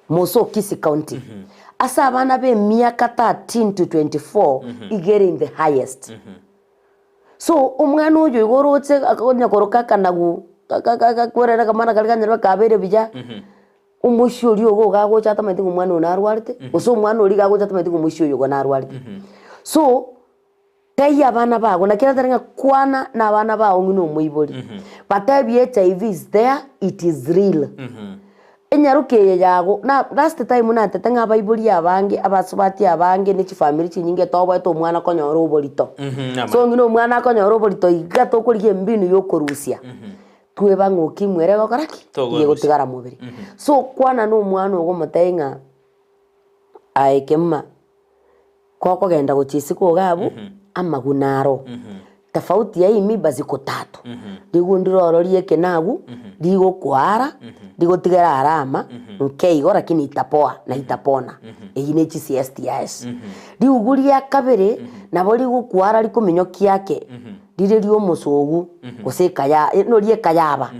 moso Kisii County asa abana be miaka 13 to 24 igere in the highest. So umwana uyu igorotse akagonya koroka kanagu kakwerera kamana kaliganyerwa kabere bija umushuri ogo gago chata mati umwana unarwarite uso umwana uri gago chata mati umushuri ogo narwarite. So taya abana bago na kira tarenga kwana na abana bago ngino muibori but HIV is there, it is real. Enyaruke yago na last time na tetenga abaibori abange abasubati abange ni family chinyinge tobo eto mwana konyoro oborito. So ngino mwana konyoro oborito igato kuriye mbinu yokorusia tweba ngoki mwere gokoraki yego tigara mubiri. So kwana no mwana ogo mutenga aikema koko genda guchisi ko gabu amagunaro tofauti ya imi baziko 3 ndigundirororie kenagu ndigokwara ndigotigera arama nkeigo lakini itapoa na itapona eyine CSTS ndiuguria kabere nabo ligukwara likuminyoki yake ndirerio musugu gusika ya no rie kayaba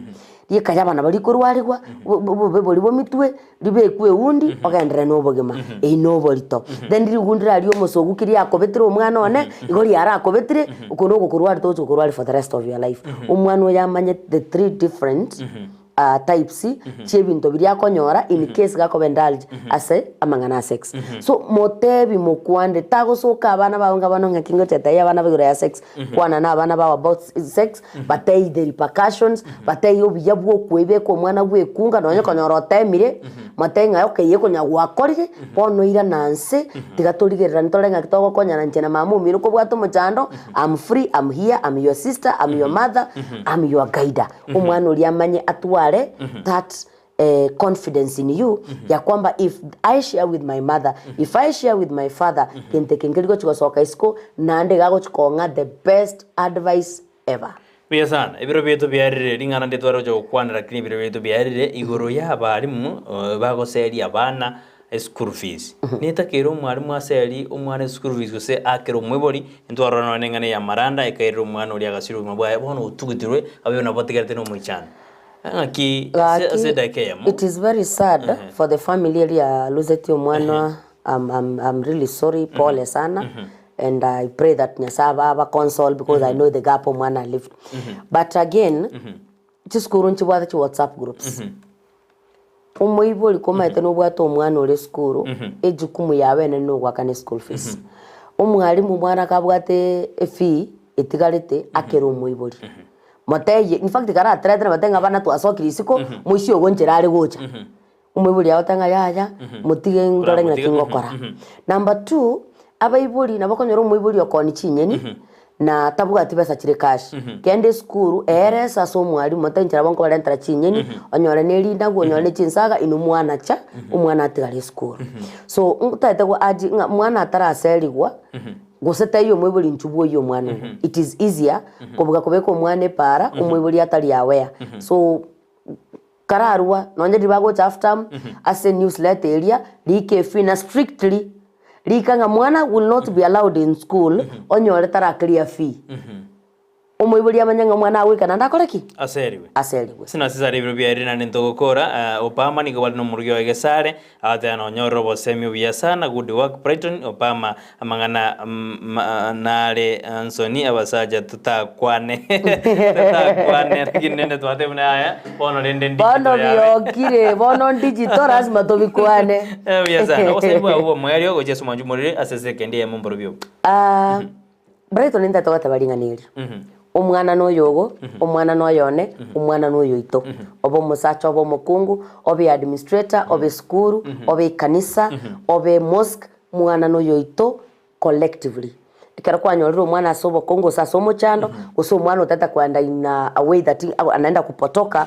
rie kayaba nabo likurwarirwa bebo libo mitwe libekwe undi ogendere no bogema no borito then ndirigundira rio musugu kiri akobetire omwana one igori ara akobetire ukono gukurwari to gukurwari for the rest of your life. Omwana yamanye the 3 different types chebinto biria konyora in case gakobendalge ase amangana sex. So motebi mokwande tagosoka abana baonga banonga kingo teta ya abana bagura ya sex kwana na abana ba about sex but they the repercussions but they obiyabwo kwebe ko mwana bwe kunga nonye konyora temire matenga yoke konya gwakorire bono ira nanse tigatorigerera ntorenga kitogo konyana nchena mamu miro ko bwato mujando. I'm free, I'm here, I'm your sister, I'm your mother, I'm your guide. Omwana uri amanye atwa that confidence in you ya kwamba if I share with my mother, if I share with my father, kente kengeligo chikosoka isko nande gago chikonga the best advice ever. Pia sana ibiro byetu byarire ringana ndetwaro jo kwanira kini ibiro byetu byarire igoro ya abarimu bago seri abana school fees nita kero mwarimu aseri omwana school fees gose akero mwebori ntwaro no nengane ya maranda ekairo omwana uri agasiru mabaya bono utugitirwe abyo nabotigerete no muichana. It is very sad for the family ya loseti omwana. I'm really sorry, Paul sana. And I pray that Nyasaba aba console because I know the gap omwana lived. But again, just kurunchi bwa WhatsApp groups. Umuibo likoma eteno bwato omwana ole school ejukumu yawe neno gwakane school fees. Omwalimu mwana kabwate fee etigarete akero umuibori. Moteye in fact gara atrete batenga bana twasokiri siko muisio gonjera ari gocha umwiburi yatanga yaya mutige ndore ngina kingokora. Number 2 abaiburi nabakonyora umwiburi okoni chinyeni na tabuga atibesa chire cash kende school eresa so mwali motenjera bonko barentara chinyeni onyora neri ndago onyora chinsaga inu mwana cha umwana atigari school. So utaite go aji mwana ataraserigwa guseta iyo mwiburi nchubuo iyo mwana. It is easier kubuga kubeka omwana para umwiburi atari aware. So kararwa nonje dibago after as a newsletter area likefina strictly likanga mwana will not be allowed in school onyore tara clear fee. Umwiburi amanyanga mwana awika ndakoreki aseriwe sina sisari biro byarina ntogokora opama ni gobal no muryo egesare atana onyoro bosemi byasana good work Brighton opama amangana nale Ansoni abasaja tutakwane kinene twate muna aya bono lende bono byokire bono digital lazima tobikwane byasana osebwa ubo mweryo gojesu manjumurire asese kende ya mumboro byo Brighton nda togata baringaniri omwana no yogo omwana no yone omwana no yoito obo musacha obo mukungu obe administrator obe school obe kanisa obe mosque mwana no yoito collectively ikara kwanyorira omwana asobo kongo sasomo chando uso mwana utata kwanda in a way that anaenda kupotoka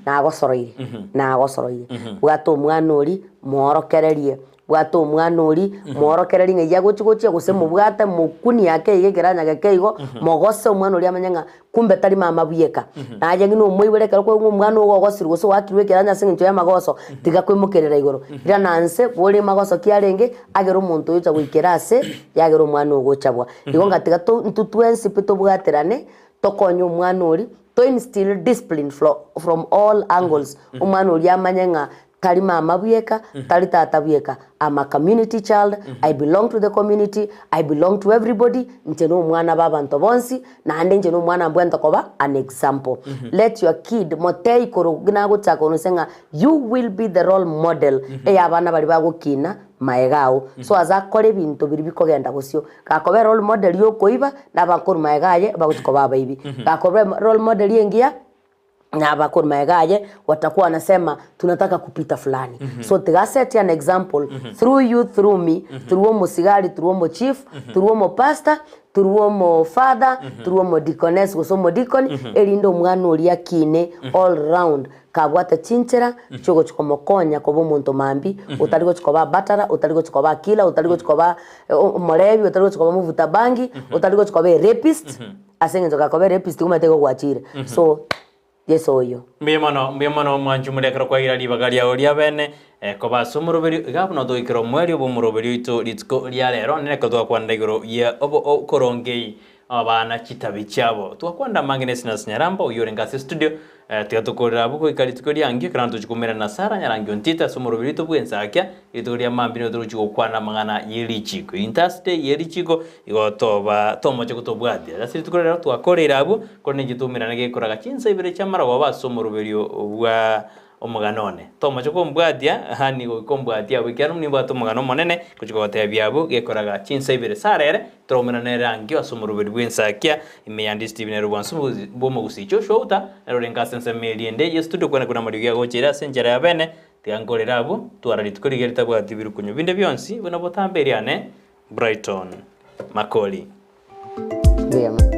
na agosoroire bwato omwana ori morokererie bwata omwana ori morokereri ng'eya gochigochia gose mobwate mokuni yake igekera keigo mogose omwana ori amanya kumbe tari mama buyeka naye ngino omoiberekera kwa omwana ogogosiri gose wakirwe keranya sing'encho ya magoso tiga kwimukerera igoro ira nanse bori magoso kiarenge agera omonto oyo chagoikera ase yagera omwana ogochabwa igo ngatiga ntutwensi pito bwaterane tokonya omwana ori to instill discipline from all angles omwana ori amanya ng'a tari mama buyeka tari tata buyeka. I'm a community child. I belong to the community. I belong to everybody. Ncheno mwana babanto bonsi na ande ncheno mwana mbwento koba an example. Let your kid motei koro gina gutako nusenga you will be the role model abana bali bagukina maegao so azakore bintu biri bikogenda gusyo gakobe role model yo koiba na bakuru maegaye bagutikoba baibi gakobe role model yengia na bakuru maegaye watakuwa wanasema tunataka kupita fulani so tiga set an example through you through me through musigari through mo chief through mo pastor through mo father through mo deaconess goso mo deacon elindo mwana oria kine all round kabwata chinchera chogo chikomokonya kobo muntu mambi utaligo chikoba batara utaligo chikoba kila utaligo chikoba morebi utaligo chikoba muvuta bangi utaligo chikoba rapist asenge nzoka kobe rapist kumatego gwachire so yes oyo mbiyamano mwanju murekera kwa ira libagari ya oria bene koba somuroberi gabu no doikero mweri obo muroberi ito litko lya lero ne ko twakwanda igoro ya obo korongei abana kitabi cyabo twakwanda mangines na Nyaramba uyore ngase studio tuyatukorera buko ikari tukori angi kana tuchikumera na Sara Nyarangyo ntita somuroberi to bwensakya itoria mambino turuchiko kwana mangana yerichiko interstate yerichiko igotoba tomo cyo kutobwadia dasiri tukorera twakorera abo kone gitumira nage koraga chinsa ibere chamara baba somuroberi bwa omuganone tomo cyo kombwadia hani go kombwadia wikano nimba to mugano monene kuchikotea byabo gekoraga chinsa ibere sarere tromena nerangi asomurubiri bwensakya imeyandi Steven Rwansu bomo gusicho shouta erorenga sense mediende yestudio kwana kuna mariga gochera senjera ya bene tiangorera abo twarari tukorigerita bwa tibiru kunyo binde byonsi bona botamberiane Brighton Makoli. Yeah.